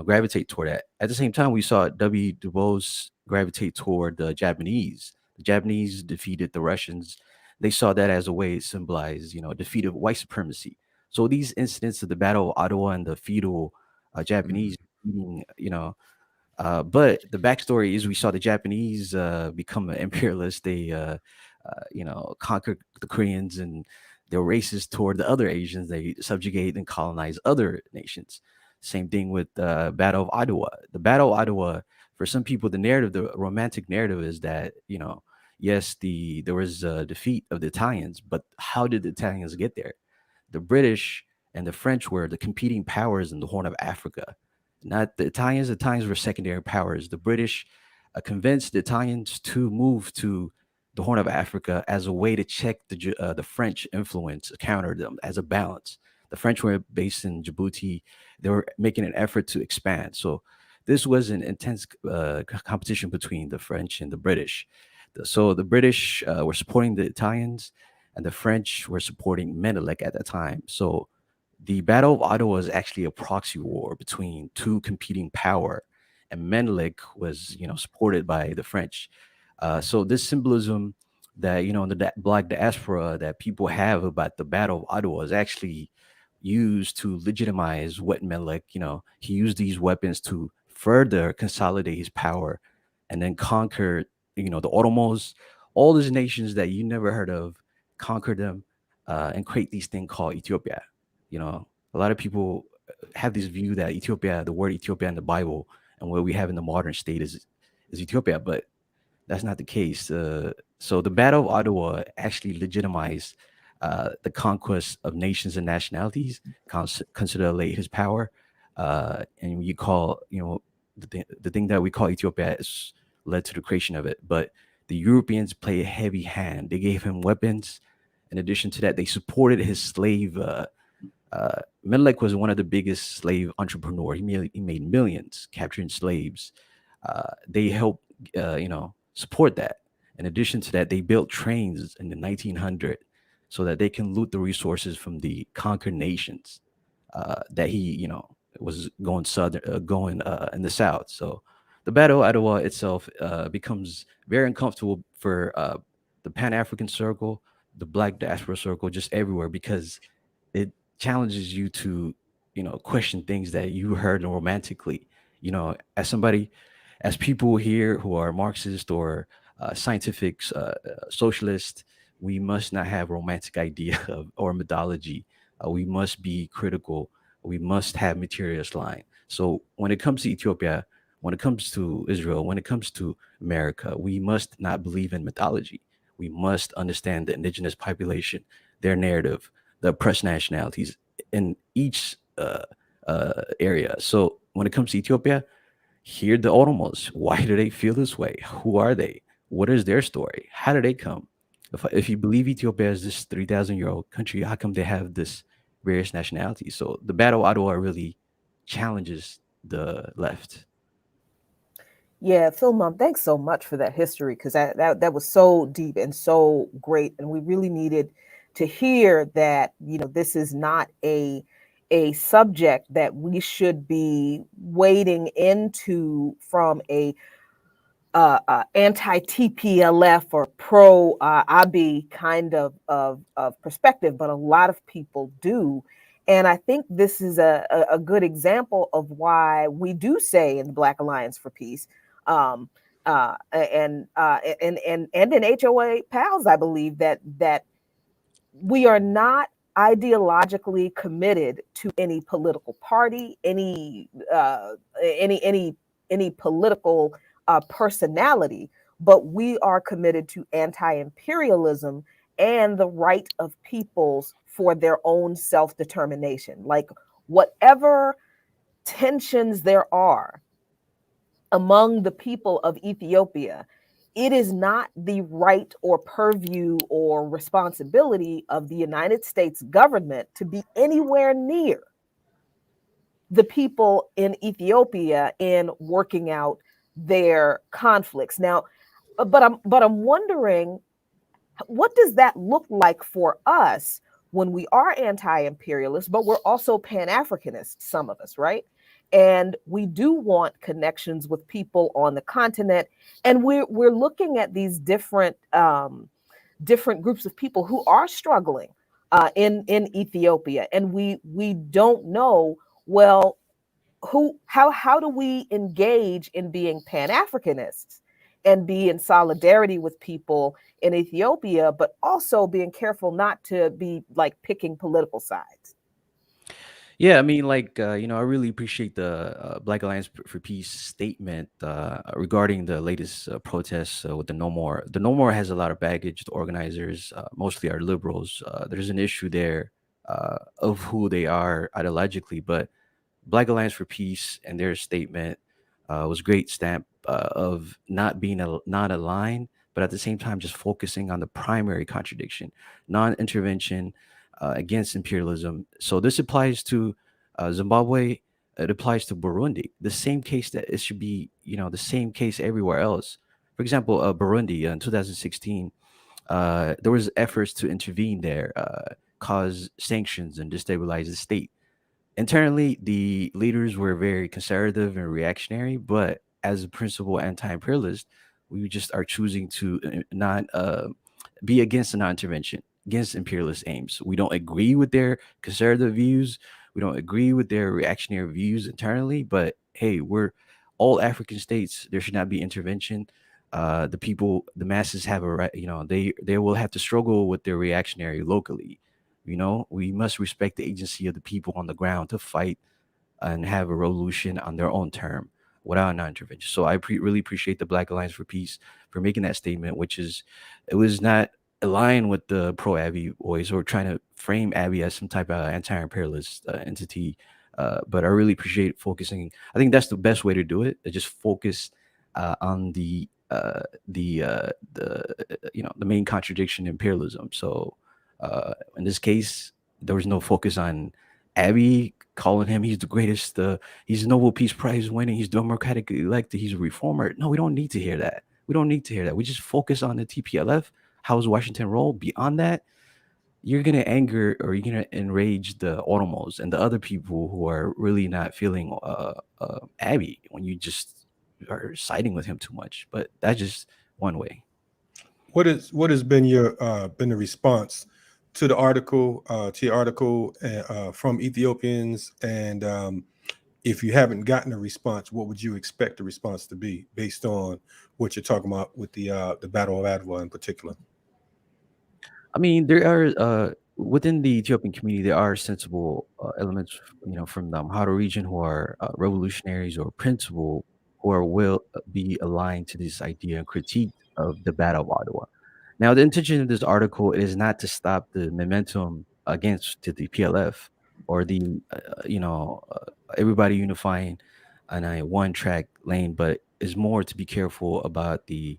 S12: gravitate toward that. At the same time, we saw W. Du Bois gravitate toward the Japanese. The Japanese defeated the Russians. They saw that as a way to symbolize, defeat of white supremacy. So these incidents of the Battle of Ottawa and the feudal Japanese, but the backstory is we saw the Japanese become an imperialist. They, conquered the Koreans, and they were racist toward the other Asians. They subjugate and colonize other nations. Same thing with the Battle of Ottawa. The Battle of Ottawa, for some people, the romantic narrative is that yes, there was a defeat of the Italians, but how did the Italians get there? The British and the French were the competing powers in the Horn of Africa, not the Italians. The Italians were secondary powers. The British convinced the Italians to move to the Horn of Africa as a way to check the French influence, counter them as a balance. The French were based in Djibouti. They were making an effort to expand. So this was an intense competition between the French and the British. So the British were supporting the Italians, and the French were supporting Menelik at that time. So the Battle of Ottawa is actually a proxy war between two competing power, and Menelik was, supported by the French. So this symbolism that in the Black diaspora that people have about the Battle of Ottawa is actually used to legitimize what Menelik. He used these weapons to further consolidate his power, and then conquer, the Oromos, all these nations that you never heard of, conquer them, and create these thing called Ethiopia. A lot of people have this view that Ethiopia, the word Ethiopia in the Bible, and what we have in the modern state is Ethiopia, but that's not the case. So the Battle of Ottawa actually legitimized the conquest of nations and nationalities, consolidate his power, and you call the thing that we call Ethiopia is led to the creation of it. But the Europeans play a heavy hand. They gave him weapons. In addition to that, they supported his slave. Menelik was one of the biggest slave entrepreneurs. He made millions capturing slaves. They helped, support that. In addition to that, they built trains in the 1900 so that they can loot the resources from the conquered nations that he, was going going in the south. So the Battle of Ottawa itself becomes very uncomfortable for the Pan African circle, the Black diaspora circle, just everywhere, because it challenges you to question things that you heard romantically. As somebody, as people here who are Marxist or scientific socialist, we must not have romantic idea of or mythology. We must be critical. We must have materialist line. So when it comes to Ethiopia, when it comes to Israel, when it comes to America, we must not believe in mythology. We must understand the indigenous population, their narrative, the oppressed nationalities in each area. So when it comes to Ethiopia, here the Oromos. Why do they feel this way? Who are they? What is their story? How did they come? If you believe Ethiopia is this 3,000-year-old country, how come they have this various nationalities? So the Battle of Ottawa really challenges the left.
S5: Yeah, Phil, Mom, thanks so much for that history, because that was so deep and so great, and we really needed to hear that this is not a subject that we should be wading into from a anti-TPLF or pro Abiy kind of perspective, but a lot of people do. And I think this is a good example of why we do say in the Black Alliance for Peace, and in HOA PALS, I believe that we are not ideologically committed to any political party, any political personality, but we are committed to anti-imperialism and the right of peoples for their own self-determination. Like, whatever tensions there are among the people of Ethiopia, it is not the right or purview or responsibility of the United States government to be anywhere near the people in Ethiopia in working out their conflicts. Now, but I'm wondering, what does that look like for us when we are anti-imperialist, but we're also pan-Africanists, some of us, right? And we do want connections with people on the continent, and we're looking at these different groups of people who are struggling in Ethiopia, and we don't know, well, how do we engage in being pan-Africanists and be in solidarity with people in Ethiopia, but also being careful not to be like picking political sides?
S12: Yeah, I mean, like, I really appreciate the Black Alliance for Peace statement regarding the latest protests with the No More. The No More has a lot of baggage. The organizers mostly are liberals. There's an issue there of who they are ideologically, but Black Alliance for Peace and their statement was great stamp of not being not aligned, but at the same time just focusing on the primary contradiction, non-intervention against imperialism. So this applies to Zimbabwe. It applies to Burundi. The same case that it should be, the same case everywhere else. For example, Burundi in 2016, there was efforts to intervene there, cause sanctions and destabilize the state. Internally, the leaders were very conservative and reactionary, but as a principal anti-imperialist, we just are choosing to not be against the non-intervention, against imperialist aims. We don't agree with their conservative views. We don't agree with their reactionary views internally. But hey, we're all African states. There should not be intervention. The people, the masses have a right. They will have to struggle with their reactionary locally. We must respect the agency of the people on the ground to fight and have a revolution on their own term without non-intervention. So I really appreciate the Black Alliance for Peace for making that statement, which is it was not aligned with the pro Abbey voice or trying to frame Abbey as some type of anti-imperialist entity. But I really appreciate focusing. I think that's the best way to do it. Just focus on the main contradiction, imperialism. So in this case, there was no focus on Abbey calling him he's the greatest, he's a Nobel Peace Prize winning, he's democratically elected, he's a reformer. No, we don't need to hear that. We don't need to hear that. We just focus on the TPLF. How's Washington roll? Beyond that, you're gonna anger or you're gonna enrage the Automos and the other people who are really not feeling Abbey when you just are siding with him too much. But that's just one way.
S3: What has been your been the response to the article from Ethiopians, and if you haven't gotten a response, what would you expect the response to be based on what you're talking about with the Battle of Adwa in particular?
S12: I mean, there are within the Ethiopian community, there are sensible elements, from the Amhara region who are revolutionaries or principle who are will be aligned to this idea and critique of the Battle of Ottawa. Now, the intention of this article is not to stop the momentum against to the PLF or the everybody unifying on a one track lane, but is more to be careful about the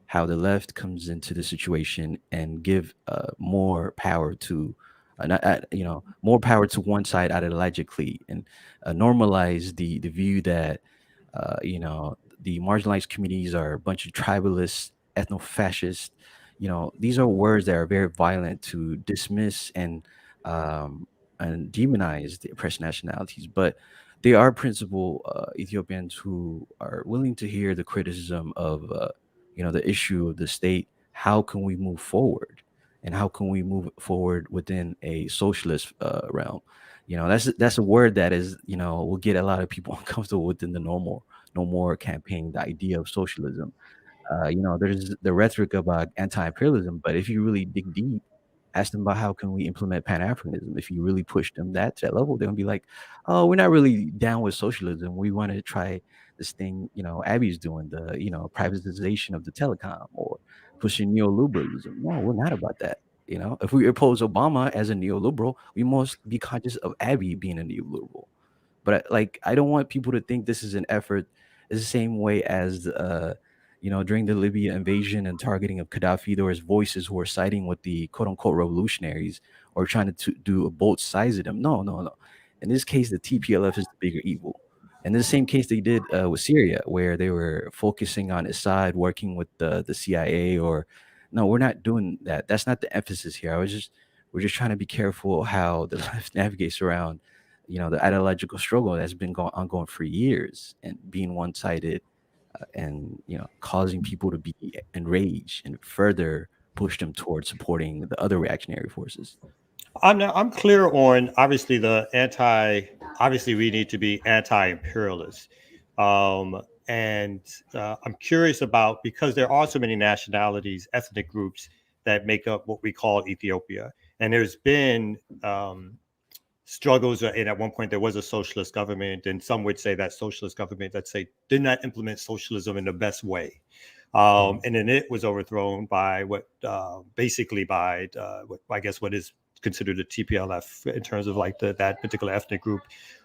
S12: how the left comes into the situation and give more power to not, more power to one side ideologically and normalize the view that the marginalized communities are a bunch of tribalists, ethno-fascists. These are words that are very violent to dismiss and demonize the oppressed nationalities, but they are principal Ethiopians who are willing to hear the criticism of the issue of the state. How can we move forward, and how can we move forward within a socialist realm? That's a word that is will get a lot of people uncomfortable within the no more campaign. The idea of socialism, there's the rhetoric about anti-imperialism, but if you really dig deep, ask them about how can we implement Pan-Africanism. If you really push them to that level, they're gonna be like, "Oh, we're not really down with socialism. We want to try this thing, Abby's doing, the privatization of the telecom or pushing neoliberalism." No, we're not about that. If we oppose Obama as a neoliberal, we must be conscious of Abby being a neoliberal. But I don't want people to think this is an effort. It's the same way as During the Libya invasion and targeting of Gaddafi, there was voices who were siding with the quote unquote revolutionaries or trying to do both sides of them. No, no, no. In this case, the TPLF is the bigger evil. And in the same case they did with Syria, where they were focusing on Assad, working with the CIA. Or no, we're not doing that. That's not the emphasis here. We're just trying to be careful how the left navigates around, the ideological struggle that's been ongoing for years and being one-sided, and causing people to be enraged and further push them towards supporting the other reactionary forces.
S4: I'm clear on obviously the anti. Obviously, we need to be anti-imperialist, and I'm curious about, because there are so many nationalities, ethnic groups that make up what we call Ethiopia, and there's been struggles. And at one point, there was a socialist government, and some would say that socialist government, let's say, did not implement socialism in the best way. And then it was overthrown by basically by what I guess what is considered the TPLF in terms of like that particular ethnic group,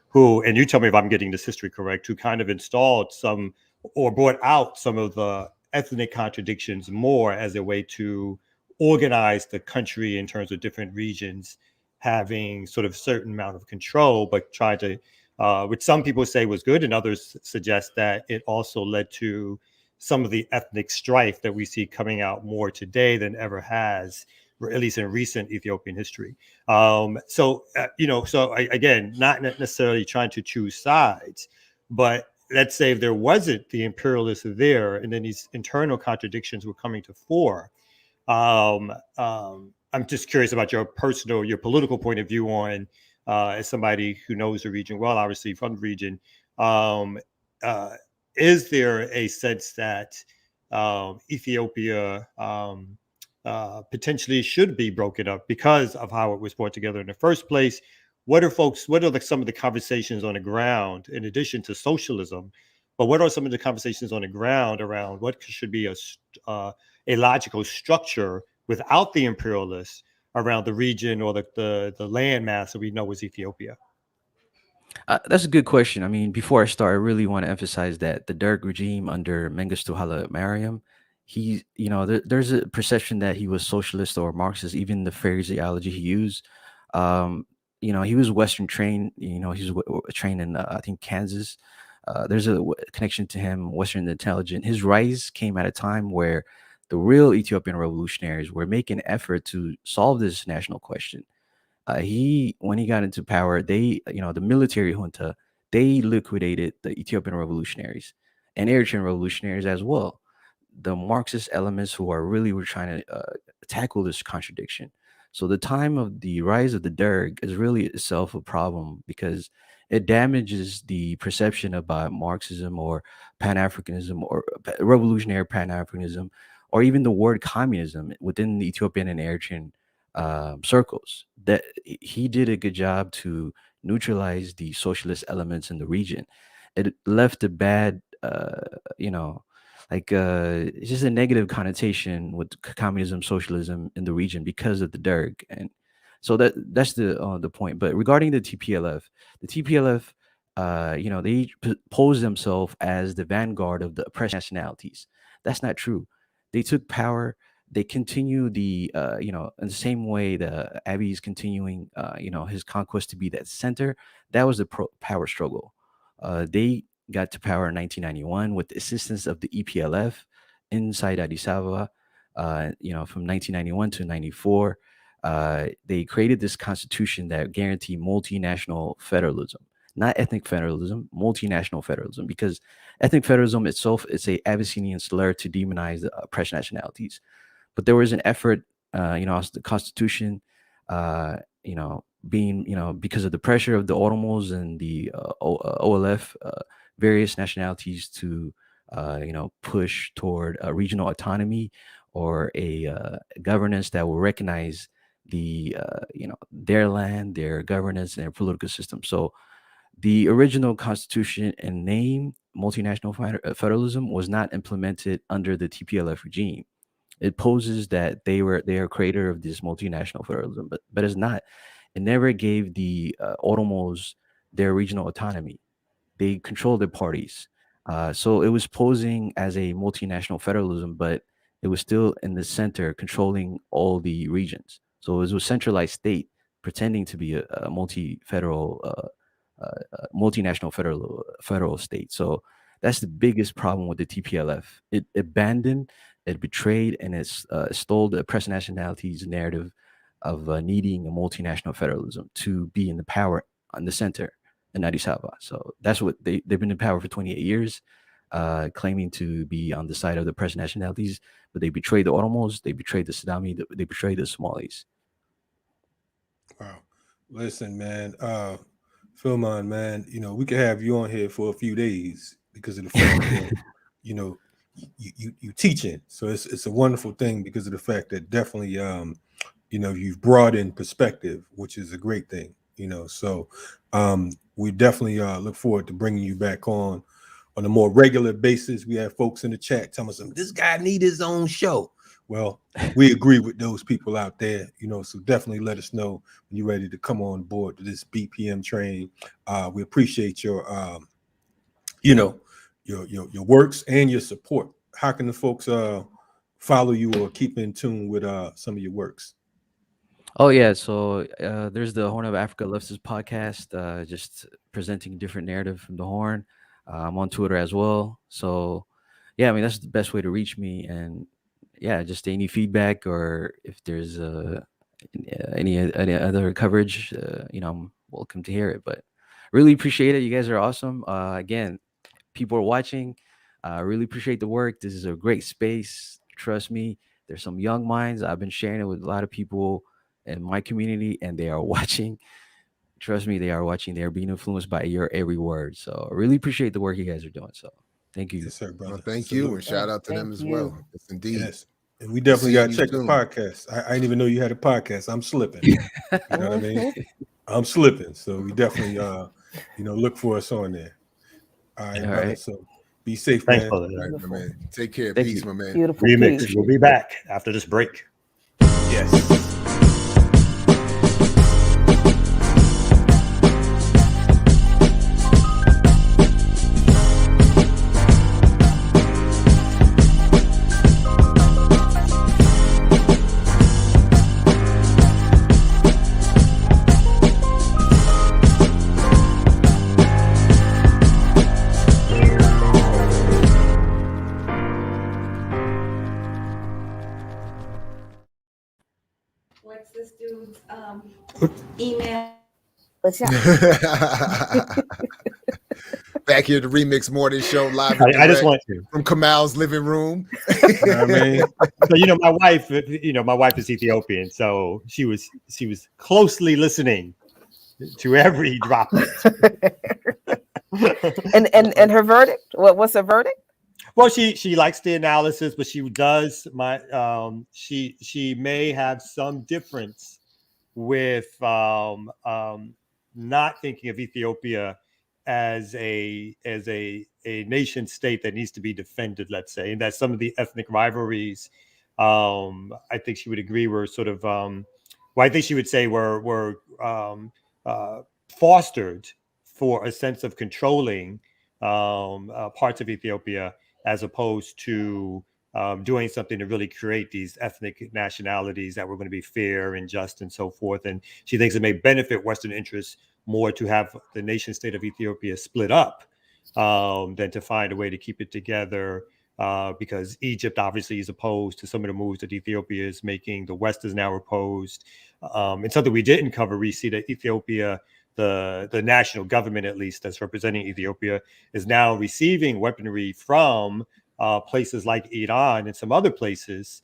S4: who, and you tell me if I'm getting this history correct, who kind of installed some or brought out some of the ethnic contradictions more as a way to organize the country in terms of different regions having sort of certain amount of control, but tried to, which some people say was good, and others suggest that it also led to some of the ethnic strife that we see coming out more today than ever has, or at least in recent Ethiopian history. So again, not necessarily trying to choose sides, but let's say if there wasn't the imperialists there, and then these internal contradictions were coming to fore. I'm just curious about your political point of view on, as somebody who knows the region well, obviously from the region. Um, is there a sense that Ethiopia potentially should be broken up because of how it was brought together in the first place? What are some of the conversations on the ground, in addition to socialism? But what are some of the conversations on the ground around what should be a logical structure without the imperialists around the region or the landmass that we know as Ethiopia?
S12: That's a good question. I mean, before I start, I really want to emphasize that the Derg regime under Mengistu Haile Mariam, there's a perception that he was socialist or Marxist, even the phraseology he used. He was Western trained. He was trained in, I think, Kansas. There's a connection to him, Western intelligent. His rise came at a time where the real Ethiopian revolutionaries were making an effort to solve this national question. When he got into power, the military junta, they liquidated the Ethiopian revolutionaries and Eritrean revolutionaries as well. The Marxist elements who were trying to tackle this contradiction. So the time of the rise of the Derg is really itself a problem because it damages the perception about Marxism or Pan Africanism or revolutionary Pan Africanism, or even the word communism within the Ethiopian and Eritrean circles. That he did a good job to neutralize the socialist elements in the region. It left a bad, it's just a negative connotation with communism, socialism in the region because of the Derg, and so that's the point. But regarding the TPLF, they pose themselves as the vanguard of the oppressed nationalities. That's not true. They took power. They continue in the same way the Abiy is continuing, his conquest to be that center. That was the power struggle. They got to power in 1991 with the assistance of the EPLF inside Addis Ababa. From 1991 to 94, they created this constitution that guaranteed multinational federalism, not ethnic federalism, multinational federalism, because ethnic federalism itself is a Abyssinian slur to demonize the oppressed nationalities. But there was an effort, as the Constitution, being, because of the pressure of the Oromos and the OLF, various nationalities to, push toward a regional autonomy or a governance that will recognize their land, their governance, and their political system. So the original Constitution and name multinational federalism was not implemented under the TPLF regime. It poses that they are creator of this multinational federalism, but it's not. It never gave the Oromos their regional autonomy. They control their parties. So it was posing as a multinational federalism, but it was still in the center, controlling all the regions. So it was a centralized state pretending to be a multinational federal state. So that's the biggest problem with the TPLF. It abandoned, it betrayed, and it stole the oppressed nationalities narrative of needing a multinational federalism to be in the power on the center in Addis Ababa. So that's what they've been in power for 28 years, claiming to be on the side of the oppressed nationalities, but they betrayed the Oromos, they betrayed the Sidami, they betrayed the Somalis.
S3: Wow. Listen, man, Philmon, man, we could have you on here for a few days because of the fact that, you teaching. So it's a wonderful thing because of the fact that definitely, you've brought in perspective, which is a great thing, So we definitely look forward to bringing you back on a more regular basis. We have folks in the chat telling us, this guy need his own show. Well, we agree with those people out there, so definitely let us know when you're ready to come on board to this BPM train. We appreciate your, your works and your support. How can the folks follow you or keep in tune with some of your works?
S12: Oh yeah, so there's the Horn of Africa Leftist podcast, just presenting different narrative from the Horn. I'm on Twitter as well. So yeah, I mean that's the best way to reach me. And yeah, just any feedback or if there's any other coverage, I'm welcome to hear it. But really appreciate it. You guys are awesome. Again, people are watching. I really appreciate the work. This is a great space. Trust me. There's some young minds. I've been sharing it with a lot of people in my community, and they are watching. Trust me, they are watching. They are being influenced by your every word. So I really appreciate the work you guys are doing. So thank you.
S3: Yes, sir, brother.
S2: Well, thank you, and shout out to them as well. Yes, indeed.
S3: Yes. And we definitely got to check
S2: soon.
S3: the podcast. I didn't even know you had a podcast. I'm slipping. You know what I mean? I'm slipping. So we definitely, look for us on there. All right, brother. Right. So be safe,
S4: Thanks,
S3: man.
S4: brother.
S2: All right, my man. Take care.
S12: Thank
S2: Peace,
S12: you.
S2: my man.
S5: Beautiful.
S4: RemiX. We'll be back after this break.
S1: Yes.
S13: What's this dude's email?
S2: Back here, the RemiX Morning Show live.
S4: I just want to
S2: from Kamal's living room.
S3: You know what I mean?
S4: So my wife is Ethiopian, so she was closely listening to every drop.
S5: and her verdict? What's her verdict?
S4: Well, she likes the analysis, but she does she may have some difference with not thinking of Ethiopia as a nation state that needs to be defended, let's say, and that some of the ethnic rivalries, I think she would agree were sort of I think she would say were fostered for a sense of controlling parts of Ethiopia, as opposed to doing something to really create these ethnic nationalities that were going to be fair and just and so forth. And she thinks it may benefit Western interests more to have the nation state of Ethiopia split up than to find a way to keep it together, because Egypt obviously is opposed to some of the moves that Ethiopia is making. The West is now opposed. And something we didn't cover, we see that Ethiopia, the national government, at least that's representing Ethiopia, is now receiving weaponry from places like Iran and some other places,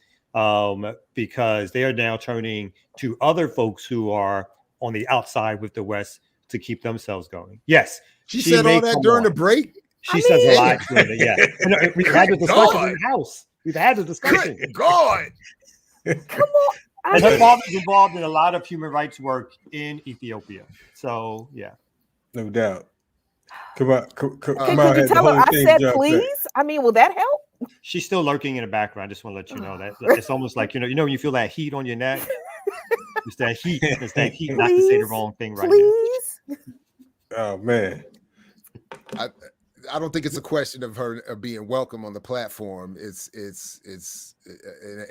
S4: because they are now turning to other folks who are on the outside with the West to keep themselves going. Yes,
S2: she said all that during the break.
S4: She says a lot during it. Yeah, we've had the discussion in the house. We've had the discussion.
S2: Good God.
S5: Come on.
S4: And her father's involved in a lot of human rights work in Ethiopia. So yeah,
S3: no doubt. Come on,
S5: could you tell her I said please? I mean, will that help?
S4: She's still lurking in the background. I just want to let you know that it's almost like when you feel that heat on your neck. It's that heat. It's that heat, not to say the wrong thing right now.
S3: Oh man.
S2: don't think it's a question of her being welcome on the platform.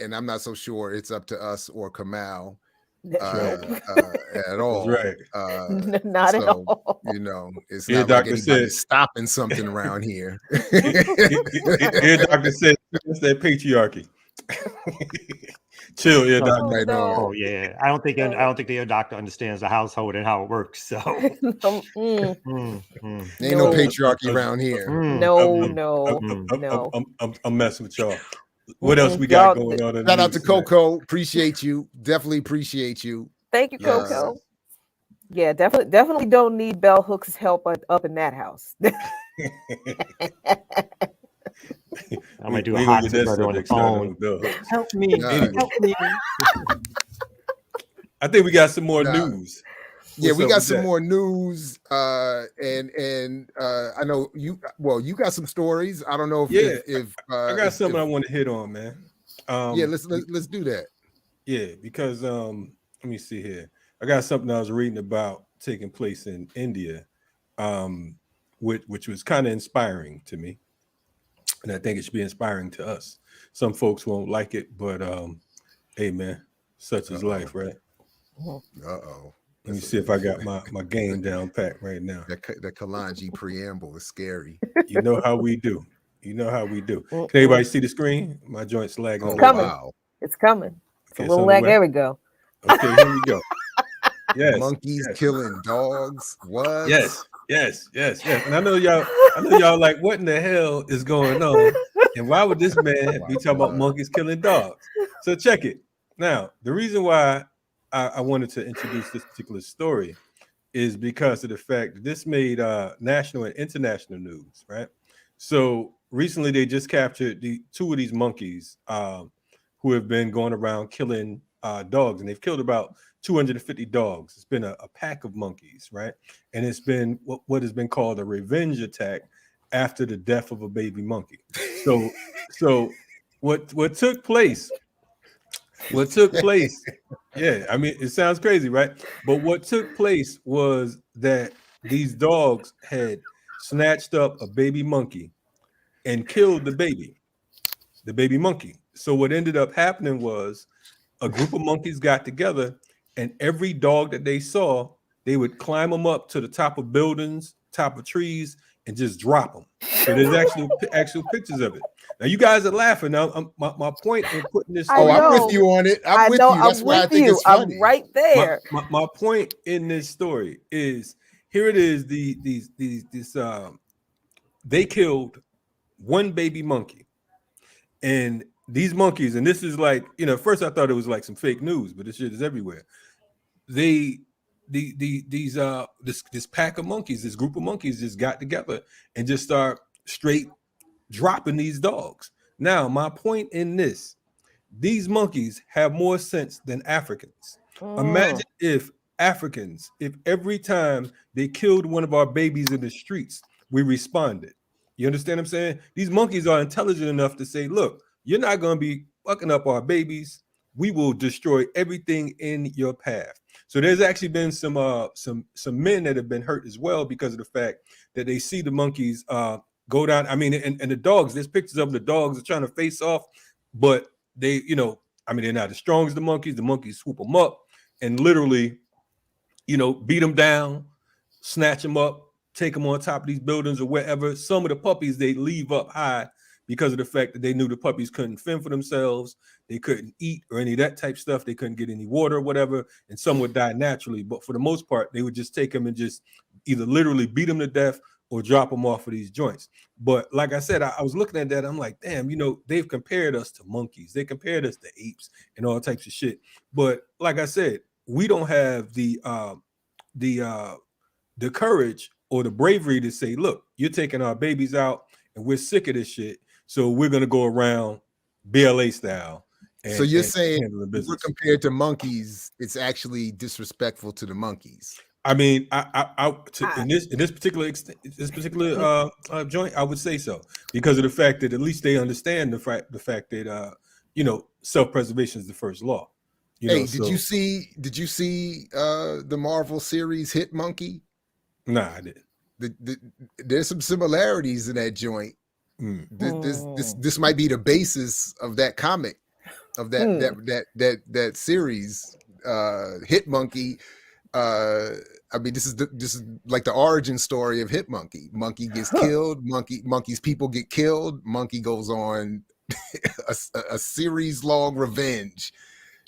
S2: And I'm not so sure it's up to us or Kamal at all.
S3: That's right.
S5: Not at all.
S2: You know, it's
S3: Here,
S2: not like
S3: Doctor
S2: anybody's
S3: said-
S2: stopping something around here.
S3: Here, Doctor said that's that patriarchy. Chill, yeah, Doctor.
S2: Right on.
S4: Oh yeah, I don't think the ear doctor understands the household and how it works. So
S2: Ain't no patriarchy around here.
S5: No.
S3: I'm messing with y'all. What else we got going on?
S2: Shout out to Coco. Appreciate you. Definitely appreciate you.
S5: Thank you, Coco. Yeah, definitely don't need bell hooks help up in that house.
S4: I might do a hot brother on the phone. Help me. Help me.
S3: I think we got some more news.
S2: Yeah,
S3: What's
S2: we
S3: up
S2: got
S3: with
S2: some
S3: that?
S2: more news. And I know you got some stories. I don't know if
S3: I got something I want to hit on, man.
S2: Let's do that.
S3: Yeah, because let me see here. I got something I was reading about taking place in India, which was kind of inspiring to me. And I think it should be inspiring to us. Some folks won't like it, but hey man, such is life, right? Let me see if I got my game down pat right now.
S2: The Kalanji preamble is scary.
S3: You know how we do. Can everybody see the screen? My joint's lagging.
S5: It's coming. It's coming. It's a little lag. There we go.
S3: Okay, here we go. Yes.
S2: Monkeys killing dogs. What?
S3: Yes. And I know y'all like, what in the hell is going on? And why would this man be talking about monkeys killing dogs? So check it. Now, the reason why I wanted to introduce this particular story is because of the fact that this made national and international news, right? So recently they just captured two of these monkeys who have been going around killing dogs, and they've killed about 250 dogs. It's been a pack of monkeys, right? And it's been what has been called a revenge attack after the death of a baby monkey. So what took place? Yeah, I mean, it sounds crazy, right? But what took place was that these dogs had snatched up a baby monkey and killed the baby monkey. So what ended up happening was a group of monkeys got together, and every dog that they saw, they would climb them up to the top of buildings, top of trees, and just drop them. So there's actual pictures of it. Now you guys are laughing. Now my point in putting this.
S2: I'm with you on it. I'm with you. That's why I think it's funny.
S5: I'm right there.
S3: My point in this story is here. It is they killed one baby monkey, and these monkeys, and this is like, first I thought it was like some fake news, but this shit is everywhere. This pack of monkeys, this group of monkeys just got together and just start straight dropping these dogs. Now, my point in this, these monkeys have more sense than Africans. Imagine if Africans, if every time they killed one of our babies in the streets, we responded. You understand what I'm saying? These monkeys are intelligent enough to say, look, you're not going to be fucking up our babies. We will destroy everything in your path. So there's actually been some men that have been hurt as well because of the fact that they see the monkeys go down. I mean, and the dogs, there's pictures of the dogs are trying to face off, but they, they're not as strong as the monkeys. The monkeys swoop them up and literally, beat them down, snatch them up, take them on top of these buildings or wherever. Some of the puppies they leave up high because of the fact that they knew the puppies couldn't fend for themselves. They couldn't eat or any of that type stuff. They couldn't get any water or whatever. And some would die naturally. But for the most part, they would just take them and just either literally beat them to death or drop them off of these joints. But like I said, I was looking at that. I'm like, damn, they've compared us to monkeys. They compared us to apes and all types of shit. But like I said, we don't have the courage or the bravery to say, look, you're taking our babies out and we're sick of this shit. So we're going to go around BLA style.
S2: So you're saying we're compared to monkeys, it's actually disrespectful to the monkeys.
S3: I mean, in this particular joint, I would say so, because of the fact that at least they understand the fact that self-preservation is the first law.
S2: Did you see the Marvel series Hit Monkey?
S3: Nah, I didn't.
S2: there's some similarities in that joint. This might be the basis of that comic, of that series, Hit Monkey. I mean, this is like the origin story of Hit Monkey. Monkey gets killed. Monkey's people get killed. Monkey goes on a series long revenge.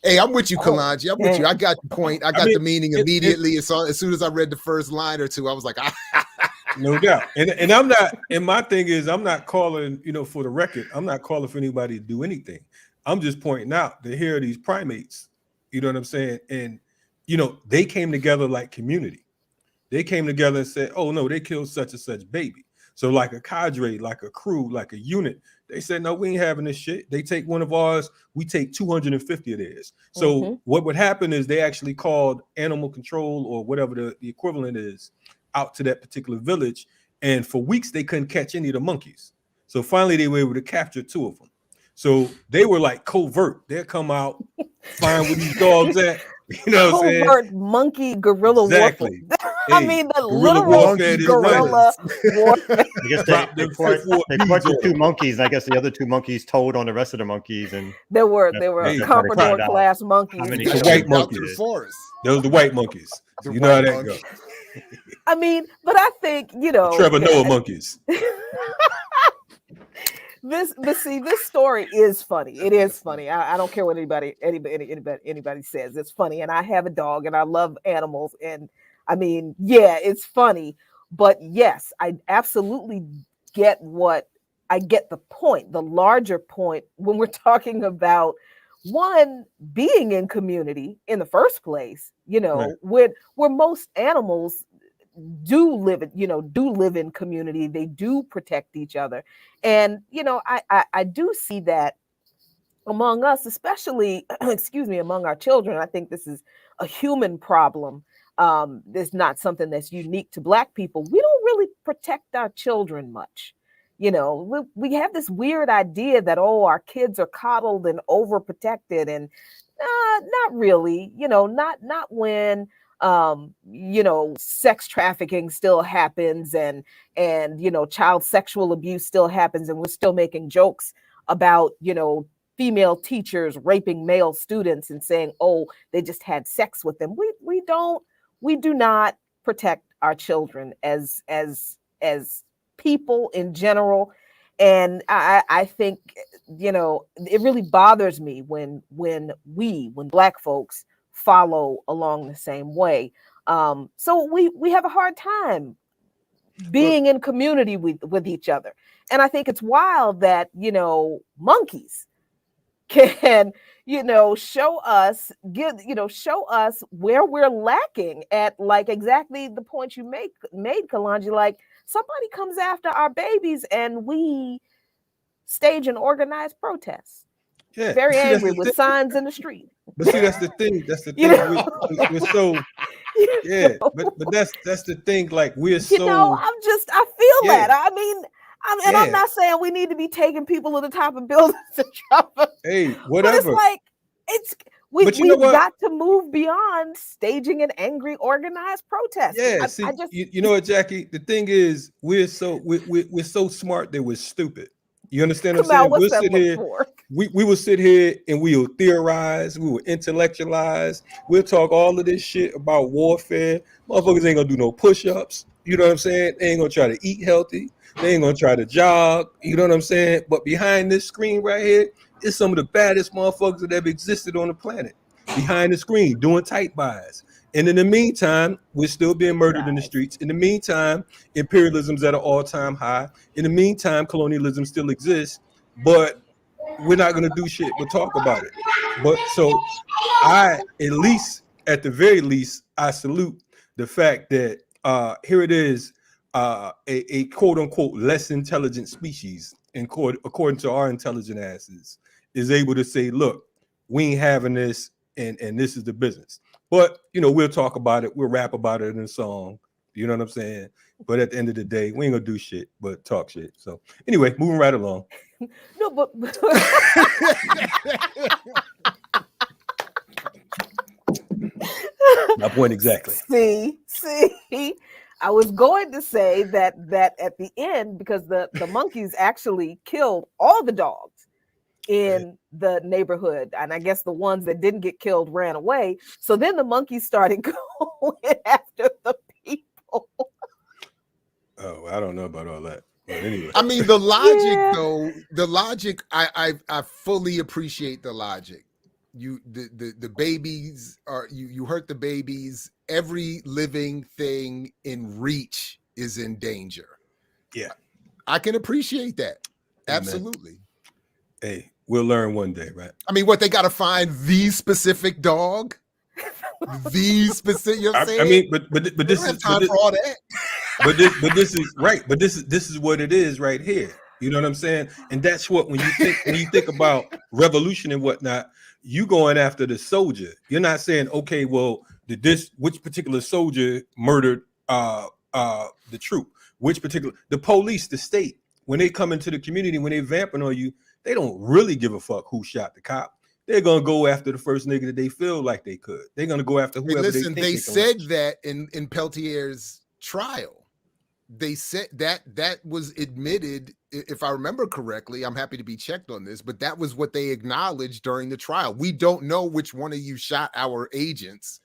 S2: Hey, I'm with you, Kalanji. I'm with you. I got the point. I got the meaning immediately. As soon as I read the first line or two, I was like,
S3: no doubt. And I'm not. And my thing is, I'm not calling. For the record, I'm not calling for anybody to do anything. I'm just pointing out that here are these primates. You know what I'm saying? And they came together like community. They came together and said, "Oh no, they killed such and such baby." So like a cadre, like a crew, like a unit, they said, "No, we ain't having this shit." They take one of ours, we take 250 of theirs. So what would happen is they actually called animal control or whatever the equivalent is out to that particular village. And for weeks, they couldn't catch any of the monkeys. So finally, they were able to capture 2 of them. So they were like covert. They'll come out, find where these dogs at. You know what I'm saying?
S5: Covert monkey guerrilla warfare.
S3: I
S5: mean, the literal guerrilla warfare.
S4: I guess they caught the 2 monkeys, and I guess the other 2 monkeys told on the rest of the monkeys, and
S5: they were Comprador class monkeys.
S3: The white monkeys. Those are the white monkeys. So you know how that goes.
S5: I mean, but I think
S3: Trevor Noah monkeys.
S5: This story is funny. It is funny. I don't care what anybody says. It's funny, and I have a dog, and I love animals, and I mean, yeah, it's funny. But yes, I absolutely get the point, the larger point when we're talking about one being in community in the first place.
S3: Right.
S5: where most animals do live in community. They do protect each other. And, I do see that among us, especially, among our children. I think this is a human problem. It's not something that's unique to Black people. We don't really protect our children much. We have this weird idea that, our kids are coddled and overprotected, and not really, not when sex trafficking still happens and child sexual abuse still happens, and we're still making jokes about female teachers raping male students and saying, "Oh, they just had sex with them." We do not protect our children as people in general. And I think it really bothers me when Black folks follow along the same way. So we have a hard time being in community with each other. And I think it's wild that, monkeys can, show us where we're lacking at, like exactly the point you made, Kalanji. Like, somebody comes after our babies and we stage an organized protest.
S3: Yeah.
S5: Very angry with signs in the street.
S3: But see, that's the thing. That's the thing. We're so but that's the thing. Like, we're so.
S5: I feel that. I mean, I'm not saying we need to be taking people to the top of buildings and
S3: hey, whatever.
S5: But it's like we've got to move beyond staging an angry organized protest.
S3: Yeah, you know what, Jackie? The thing is, we're so smart that we're stupid. You understand what I'm saying? We will sit here and we will theorize, we will intellectualize, we'll talk all of this shit about warfare. Motherfuckers ain't gonna do no push-ups. You know what I'm saying? They ain't gonna try to eat healthy. They ain't gonna try to jog. You know what I'm saying? But behind this screen right here is some of the baddest motherfuckers that ever existed on the planet. Behind the screen, doing tight buys. And in the meantime, we're still being murdered in the streets. In the meantime, imperialism's at an all-time high. In the meantime, colonialism still exists, but we're not going to do shit but talk about it. But so at the very least, I salute the fact that here it is, a quote-unquote less intelligent species, according to our intelligent asses, is able to say, look, we ain't having this, and this is the business. But, we'll talk about it. We'll rap about it in a song. You know what I'm saying? But at the end of the day, we ain't going to do shit but talk shit. So anyway, moving right along.
S5: No, but
S3: my point exactly.
S5: See, I was going to say that at the end, because the monkeys actually killed all the dogs in the neighborhood, and I guess the ones that didn't get killed ran away. So then the monkeys started going after the people.
S3: Oh, I don't know about all that. But anyway.
S2: I mean, the logic though, the logic, I fully appreciate the logic. The babies are you hurt the babies. Every living thing in reach is in danger.
S3: Yeah,
S2: I can appreciate that.
S3: Amen.
S2: Absolutely.
S3: Hey, we'll learn one day, right?
S2: I mean, what, they got to find the specific dog? The specific, you know what I'm saying?
S3: I mean, but this is
S2: time for all that.
S3: but this is right. But this is what it is right here. You know what I'm saying? And that's what when you think about revolution and whatnot, you going after the soldier. You're not saying, okay, well, which particular soldier murdered the troop? Which particular the police, the state, when they come into the community, when they vamping on you, they don't really give a fuck who shot the cop. They're gonna go after the first nigga that they feel like they could. They're gonna go after whoever
S2: Listen,
S3: they
S2: they
S3: think
S2: said that in Peltier's trial. They said that was admitted, if I remember correctly. I'm happy to be checked on this, but that was what they acknowledged during the trial. We don't know which one of you shot our agents.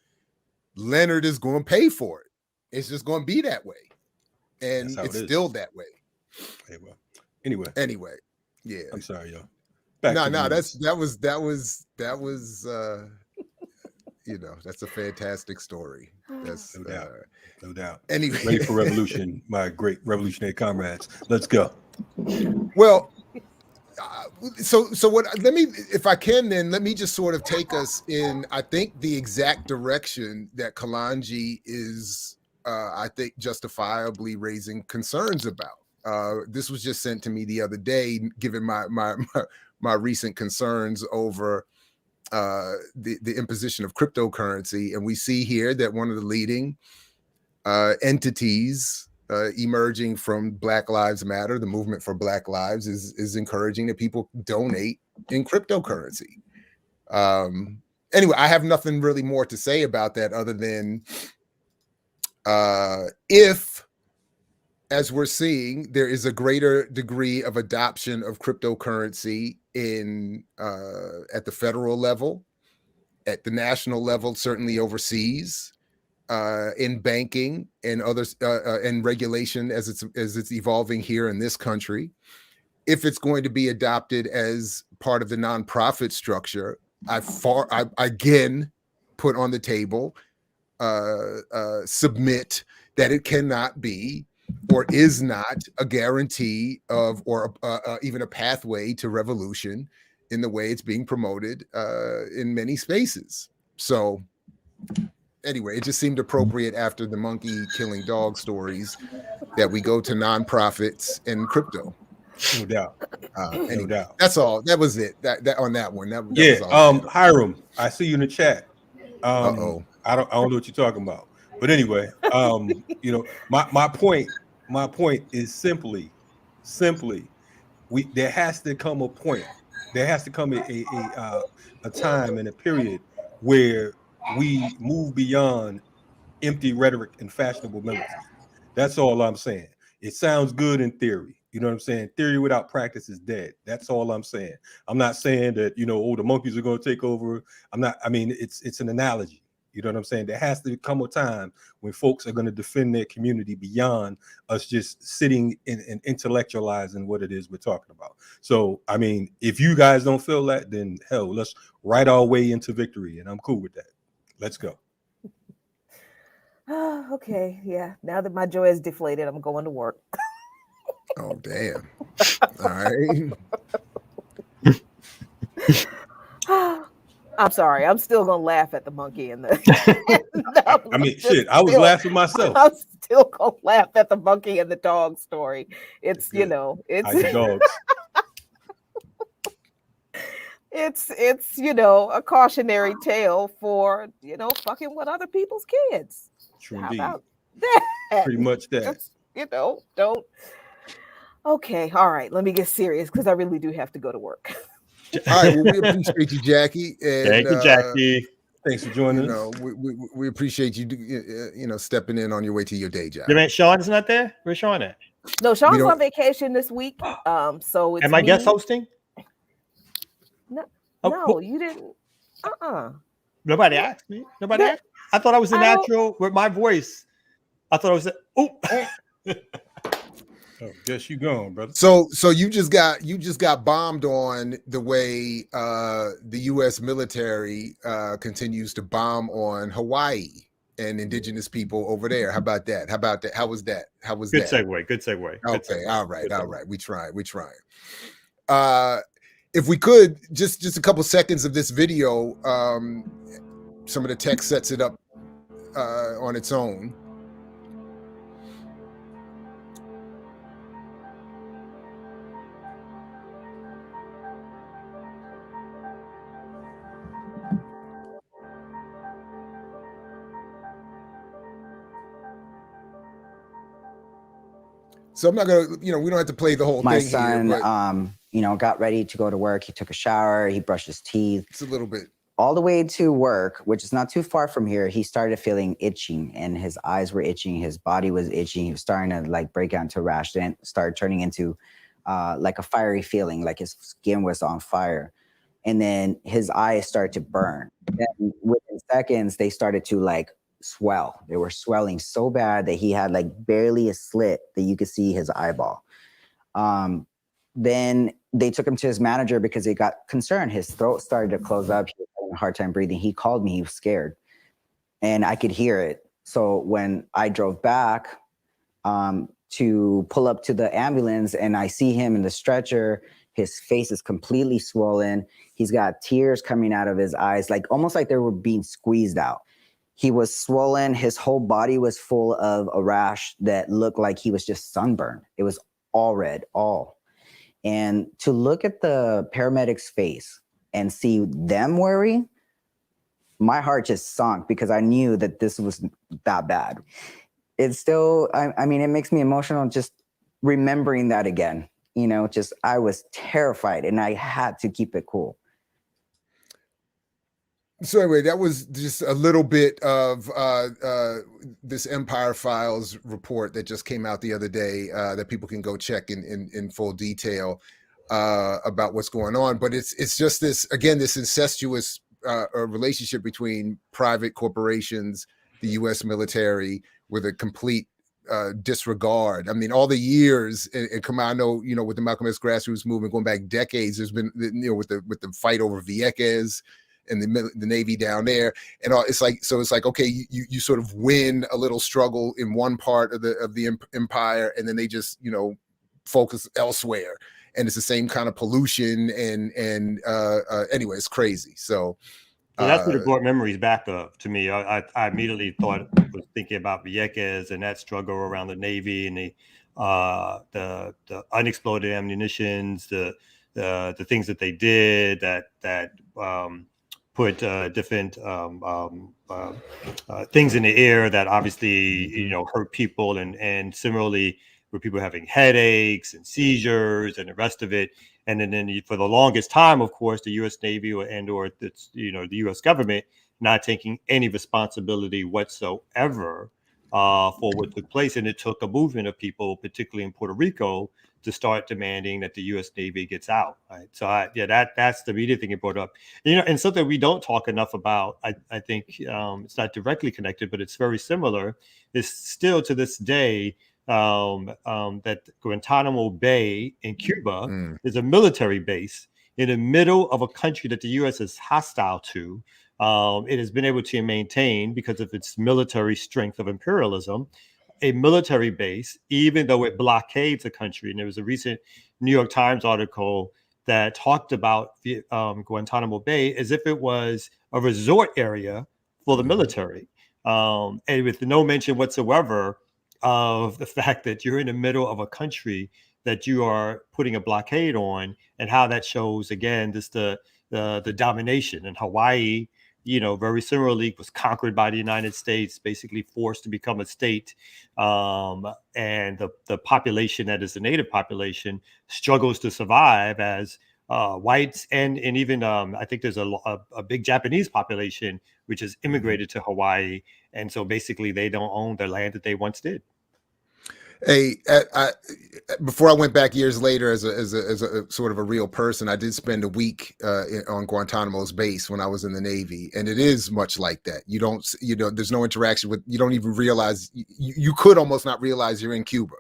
S2: Leonard is going to pay for it. It's just going to be that way, and it's still that way.
S3: Hey, well, anyway,
S2: yeah.
S3: I'm sorry, y'all.
S2: That was you know, that's a fantastic story. That's
S3: no doubt.
S2: Anyway,
S3: ready for revolution, my great revolutionary comrades. Let's go.
S2: Well, so what? Let me, if I can, then let me just sort of take us in, I think, the exact direction that Kalonji is, I think, justifiably raising concerns about. This was just sent to me the other day, given my recent concerns over the imposition of cryptocurrency, and we see here that one of the leading entities emerging from Black Lives Matter, the movement for Black Lives, is encouraging that people donate in cryptocurrency. Anyway, I have nothing really more to say about that other than if, as we're seeing, there is a greater degree of adoption of cryptocurrency in at the federal level, at the national level, certainly overseas, in banking and others, and regulation as it's evolving here in this country. If it's going to be adopted as part of the nonprofit structure, I again put on the table, submit that it cannot be or is not a guarantee of, or even a pathway to revolution in the way it's being promoted in many spaces. So anyway, it just seemed appropriate after the monkey killing dog stories that we go to nonprofits and crypto.
S3: No doubt.
S2: Anyway,
S3: no doubt.
S2: That's all. That was it. That on that one. That
S3: Yeah.
S2: was all.
S3: Hiram, I see you in the chat. I
S2: Uh-oh.
S3: don't know what you're talking about. But anyway, you know, my point is simply there has to come a point. There has to come a time and a period where we move beyond empty rhetoric and fashionable memories. That's all I'm saying. It sounds good in theory. You know what I'm saying? Theory without practice is dead. That's all I'm saying. I'm not saying that, you know, oh, the monkeys are going to take over. I mean, it's an analogy. You know what I'm saying? There has to come a time when folks are going to defend their community beyond us just sitting and intellectualizing what it is we're talking about. So, I mean, if you guys don't feel that, then hell, let's write our way into victory. And I'm cool with that. Let's go.
S5: Okay, yeah. Now that my joy is deflated, I'm going to work.
S2: Oh, damn. All right.
S5: I'm sorry. I'm still gonna laugh at the monkey and the.
S3: I mean, shit. I was laughing myself.
S5: I'm still gonna laugh at the monkey and the dog story. It's you know, it's
S3: dogs.
S5: it's you know, a cautionary tale for, you know, fucking with other people's kids.
S3: True
S5: How
S3: indeed.
S5: about that?
S3: Pretty much that.
S5: Just, you know, don't. Okay, all right. Let me get serious because I really do have to go to work.
S2: All right, well, we appreciate you, Jackie. And,
S4: thank you, Jackie.
S3: Thanks for joining
S2: us. We appreciate you, stepping in on your way to your day job.
S4: Your man Sean's not there? Where's Sean at?
S5: No, Sean's on vacation this week. So it's
S4: Am I guest hosting?
S5: No, you didn't.
S4: Nobody asked me. Nobody asked. I thought I was a natural with my voice. I thought I was.
S3: Oh, guess you gone, brother.
S2: So you just got bombed on the way the U.S. military continues to bomb on Hawaii and indigenous people over there. How about that? How was that?
S4: Good segue. Good segue.
S2: Okay. All right. We tried. If we could just a couple seconds of this video, some of the text sets it up on its own. So I'm not gonna, we don't have to play the whole
S14: My
S2: thing
S14: son,
S2: here. But
S14: got ready to go to work. He took a shower. He brushed his teeth.
S2: It's a little bit.
S14: All the way to work, which is not too far from here, he started feeling itching, and his eyes were itching. His body was itching. He was starting to break out into a rash. Then started turning into like a fiery feeling, like his skin was on fire. And then his eyes started to burn. Then within seconds, they started to swell. They were swelling so bad that he had barely a slit that you could see his eyeball. Then they took him to his manager because they got concerned. His throat started to close up. He was having a hard time breathing. He called me. He was scared, and I could hear it. So when I drove back to pull up to the ambulance, and I see him in the stretcher, his face is completely swollen. He's got tears coming out of his eyes, almost like they were being squeezed out. He was swollen. His whole body was full of a rash that looked like he was just sunburned. It was all red, all. And to look at the paramedics' face and see them worry, my heart just sunk because I knew that this was that bad. It's still, I mean, it makes me emotional just remembering that again. I was terrified and I had to keep it cool.
S2: So anyway, that was just a little bit of this Empire Files report that just came out the other day that people can go check in full detail about what's going on. But it's just this incestuous relationship between private corporations, the U.S. military, with a complete disregard. I mean, all the years, and come on, I know, with the Malcolm X grassroots movement going back decades, there's been, with the fight over Vieques and the Navy down there, and all, it's like okay, you sort of win a little struggle in one part of the empire, and then they just focus elsewhere, and it's the same kind of pollution and anyway, it's crazy. So
S4: that's what it brought memories back of to me. I immediately was thinking about Vieques and that struggle around the Navy and the unexploded ammunitions, the things that they did that put different things in the air that obviously hurt people, and similarly with people having headaches and seizures and the rest of it. And then for the longest time, of course, the U.S. Navy or the U.S. government not taking any responsibility whatsoever for what took place. And it took a movement of people, particularly in Puerto Rico, to start demanding that the U.S. Navy gets out. Right. So that's the immediate thing it brought up. And something we don't talk enough about, I think it's not directly connected, but it's very similar, is still to this day that Guantanamo Bay in Cuba is a military base in the middle of a country that the U.S. is hostile to. It has been able to maintain, because of its military strength of imperialism, a military base, even though it blockades a country. And there was a recent New York Times article that talked about Guantanamo Bay as if it was a resort area for the military, and with no mention whatsoever of the fact that you're in the middle of a country that you are putting a blockade on, and how that shows again just the domination. And Hawaii, very similarly, was conquered by the United States, basically forced to become a state, and the population that is the native population struggles to survive as whites and even I think there's a big Japanese population which has immigrated to Hawaii. And so basically they don't own the land that they once did.
S2: Hey, before I went back years later as a sort of a real person, I did spend a week on Guantanamo's base when I was in the Navy, and it is much like that. You don't, there's no interaction with. You don't even realize. You could almost not realize you're in Cuba.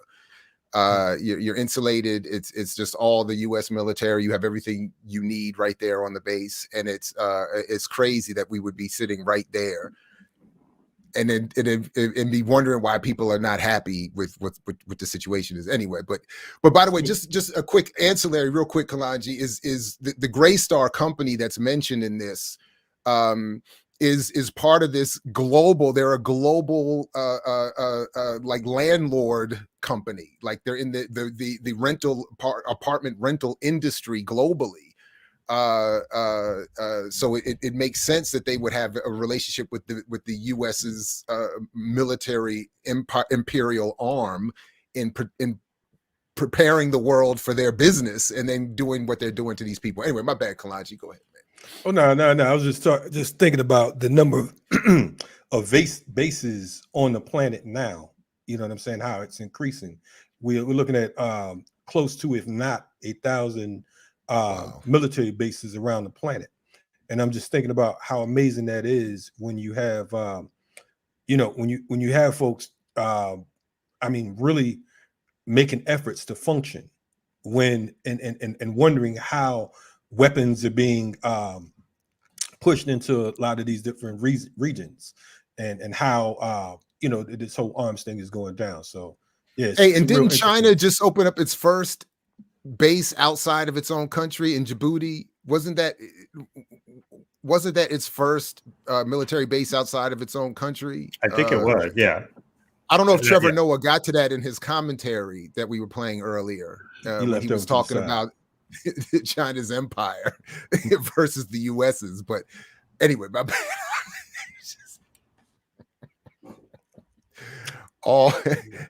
S2: You're insulated. It's just all the U.S. military. You have everything you need right there on the base, and it's crazy that we would be sitting right there. And then and be wondering why people are not happy with what the situation is anyway. But by the way, just a quick ancillary, real quick, Kalanji, is the Gray Star company that's mentioned in this is part of this global. They're a global like landlord company. Like they're in the rental apartment rental industry globally. So it makes sense that they would have a relationship with the US's military imperial arm in preparing the world for their business and then doing what they're doing to these people. Anyway, my bad, Kalanji, go ahead, man.
S3: Oh no! I was just thinking about the number of bases on the planet now. You know what I'm saying? How it's increasing. We're looking at close to, if not 1,000.
S2: Wow.
S3: Military bases around the planet, and I'm just thinking about how amazing that is when you have when you have folks really making efforts to function when and wondering how weapons are being pushed into a lot of these different regions and how this whole arms thing is going down. So yeah.
S2: Hey, and didn't China just open up its first base outside of its own country in Djibouti? Wasn't that its first military base outside of its own country?
S4: I think it was, yeah.
S2: I don't know if Trevor Noah got to that in his commentary that we were playing earlier when he was talking about China's empire versus the US's. But anyway, my bad.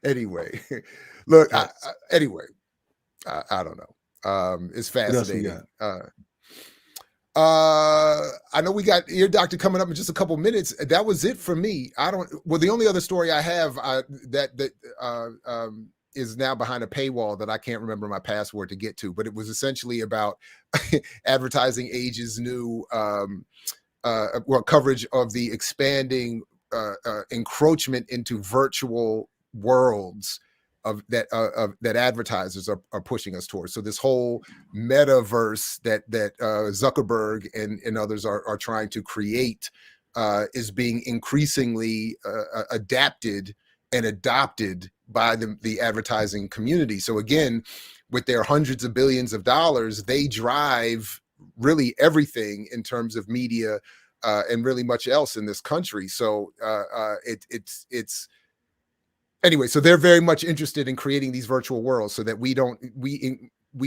S2: Anyway, look. I don't know. It's fascinating. I know we got Ear Doctor coming up in just a couple minutes. That was it for me. The only other story I have that is now behind a paywall that I can't remember my password to get to, but it was essentially about Advertising Age's new coverage of the expanding encroachment into virtual worlds that advertisers are pushing us towards. So this whole metaverse that Zuckerberg and others are trying to create is being increasingly adapted and adopted by the advertising community. So again, with their hundreds of billions of dollars, they drive really everything in terms of media and really much else in this country. So it's anyway, so they're very much interested in creating these virtual worlds so that we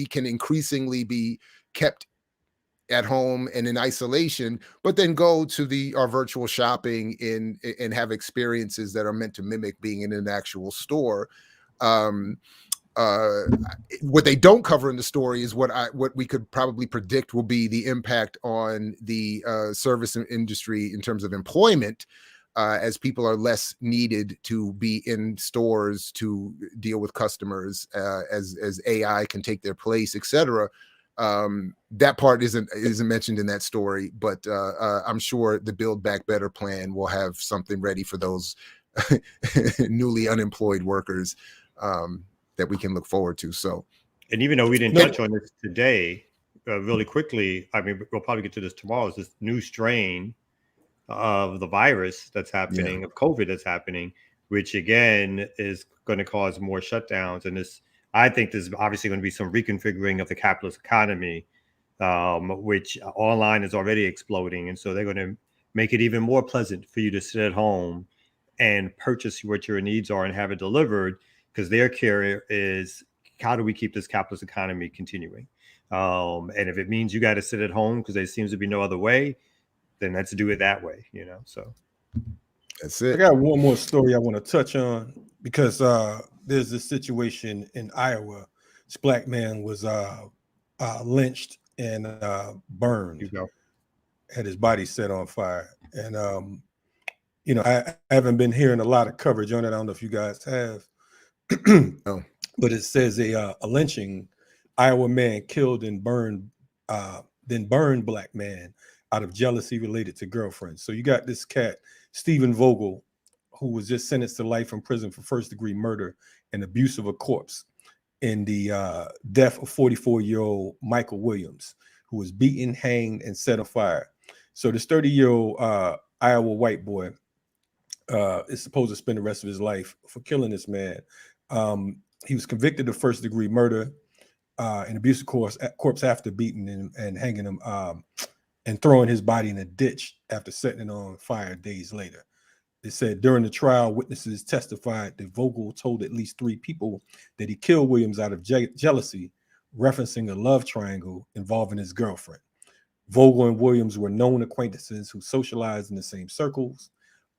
S2: can increasingly be kept at home and in isolation, but then go to our virtual shopping and have experiences that are meant to mimic being in an actual store. What they don't cover in the story is what we could probably predict will be the impact on the service industry in terms of employment. As people are less needed to be in stores to deal with customers, as AI can take their place, etc. That part isn't mentioned in that story, but I'm sure the Build Back Better plan will have something ready for those newly unemployed workers that we can look forward to. So,
S4: and even though we didn't touch on this today, really quickly, I mean, we'll probably get to this tomorrow. Is this new strain of the virus that's happening, of COVID that's happening, which again is going to cause more shutdowns. And I think there's obviously going to be some reconfiguring of the capitalist economy, which online is already exploding. And so they're going to make it even more pleasant for you to sit at home and purchase what your needs are and have it delivered, because their care is, how do we keep this capitalist economy continuing? And if it means you got to sit at home because there seems to be no other way, then let's do it that way, so.
S2: That's it.
S3: I got one more story I want to touch on because there's this situation in Iowa. This black man was lynched and burned, had his body set on fire. And I haven't been hearing a lot of coverage on it. I don't know if you guys have.
S2: No.
S3: But it says a lynching, Iowa man killed and burned, then burned black man out of jealousy related to girlfriends. So you got this cat, Stephen Vogel, who was just sentenced to life in prison for first-degree murder and abuse of a corpse in the death of 44-year-old Michael Williams, who was beaten, hanged, and set afire. So this 30-year-old Iowa white boy is supposed to spend the rest of his life for killing this man. He was convicted of first-degree murder and abuse of corpse after beating and hanging him and throwing his body in a ditch after setting it on fire days later. It said during the trial, witnesses testified that Vogel told at least 3 people that he killed Williams out of jealousy, referencing a love triangle involving his girlfriend. Vogel and Williams were known acquaintances who socialized in the same circles.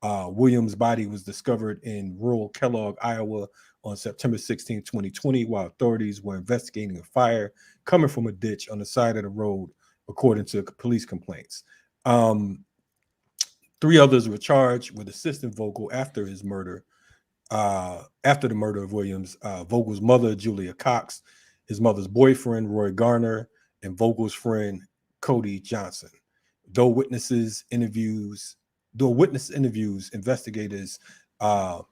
S3: Williams' body was discovered in rural Kellogg, Iowa on September 16, 2020, while authorities were investigating a fire coming from a ditch on the side of the road, according to police complaints. 3 others were charged with assisting Vogel after his murder. After the murder of Williams, Vogel's mother, Julia Cox, his mother's boyfriend, Roy Garner, and Vogel's friend, Cody Johnson. Through witness interviews, investigators learned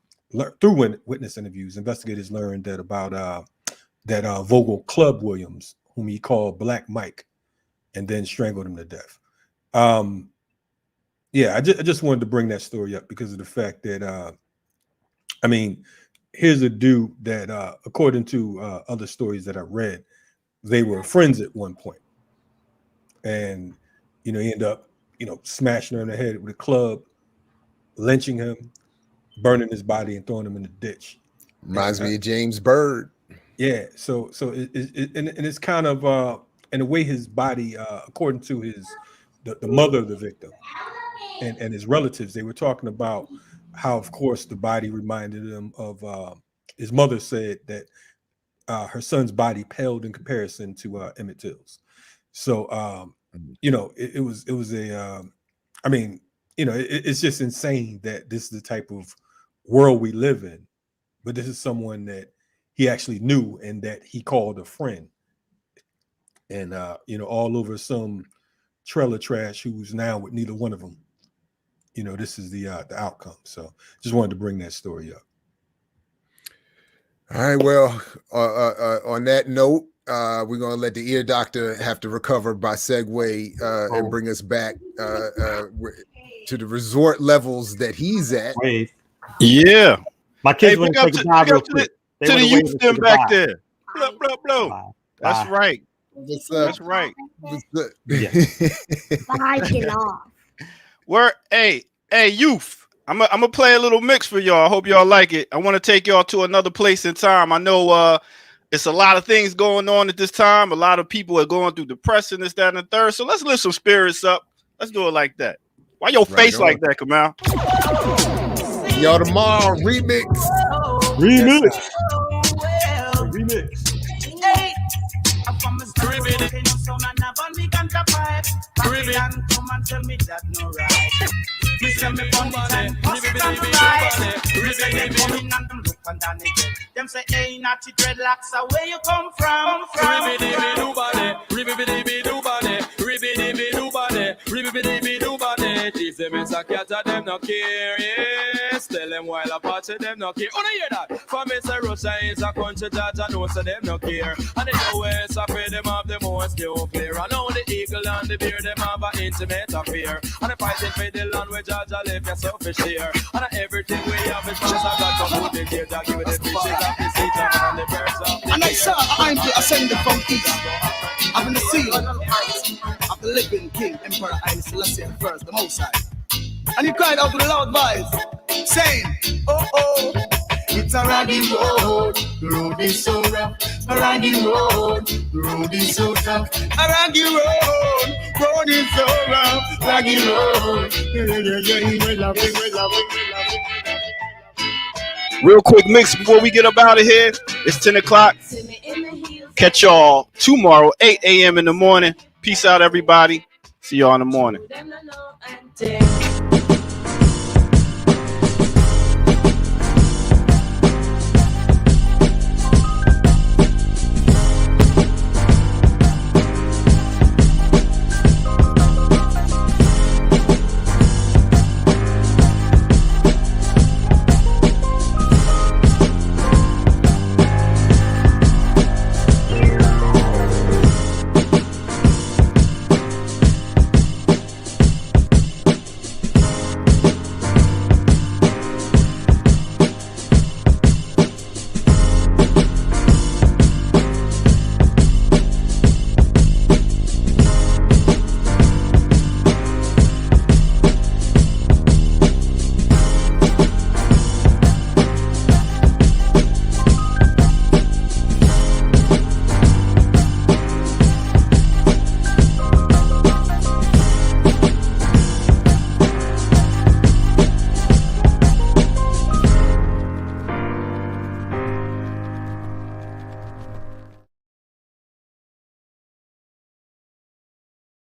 S3: that that Vogel clubbed Williams, whom he called Black Mike, and then strangled him to death. I just wanted to bring that story up because of the fact that here's a dude that according to other stories that I read, they were friends at one point, and he ended up smashing her in the head with a club, lynching him, burning his body, and throwing him in the ditch.
S2: Reminds me of James Byrd.
S3: Yeah, so it's kind of in a way his body, according to the mother of the victim and his relatives, they were talking about how, of course, the body reminded him of his mother said that her son's body paled in comparison to Emmett Till's. So it was a it's just insane that this is the type of world we live in, but this is someone that he actually knew and that he called a friend, and all over some trailer trash who's now with neither one of them. This is the outcome. So just wanted to bring that story up.
S2: All right, well, on that note, we're going to let the ear doctor have to recover by segue and bring us back to the resort levels that he's at.
S1: Yeah.
S4: My kids went to take a dive real quick.
S1: To the youth them back there. Blow. That's right. That's right.
S15: Get off.
S1: Where, hey, youth. I'm gonna play a little mix for y'all. I hope y'all like it. I want to take y'all to another place in time. I know it's a lot of things going on at this time. A lot of people are going through depression, this, that, and the third. So let's lift some spirits up. Let's do it like that. Why your face like that, Kamal?
S2: Y'all tomorrow, remix.
S7: Hey. Come and tell me that no right. Me say me funny time, pass it on the right. Me say them coming and them look and down again. Them say, hey, natty dreadlocks, where you come from?
S8: Them is a cat of them no care, yes. Tell them while apart to them no care. Oh, no, hear that? For me, say Russia is a country that I know, so them no care. And the US, I pay them have the most nuclear. And now the eagle and the bear, them have an intimate affair. And the fighting for the land where Georgia live, you're selfish here. And everything we have is chance I got to hold the gear, that give it the fishes of the sea, and the birds of the
S7: and I saw I'm ascended from east. I'm in the sea of the living king, Emperor Haile Selassie I, the Most High. And he cried out with a loud voice, saying, oh, it's a raggy road, the road is so rough. A raggy road, the road is so tough. A raggy road is so rough. Raggy road, we love it.
S1: Real quick mix before we get up out of here. It's 10 o'clock. Catch y'all tomorrow, 8 a.m. in the morning. Peace out, everybody. See y'all in the morning.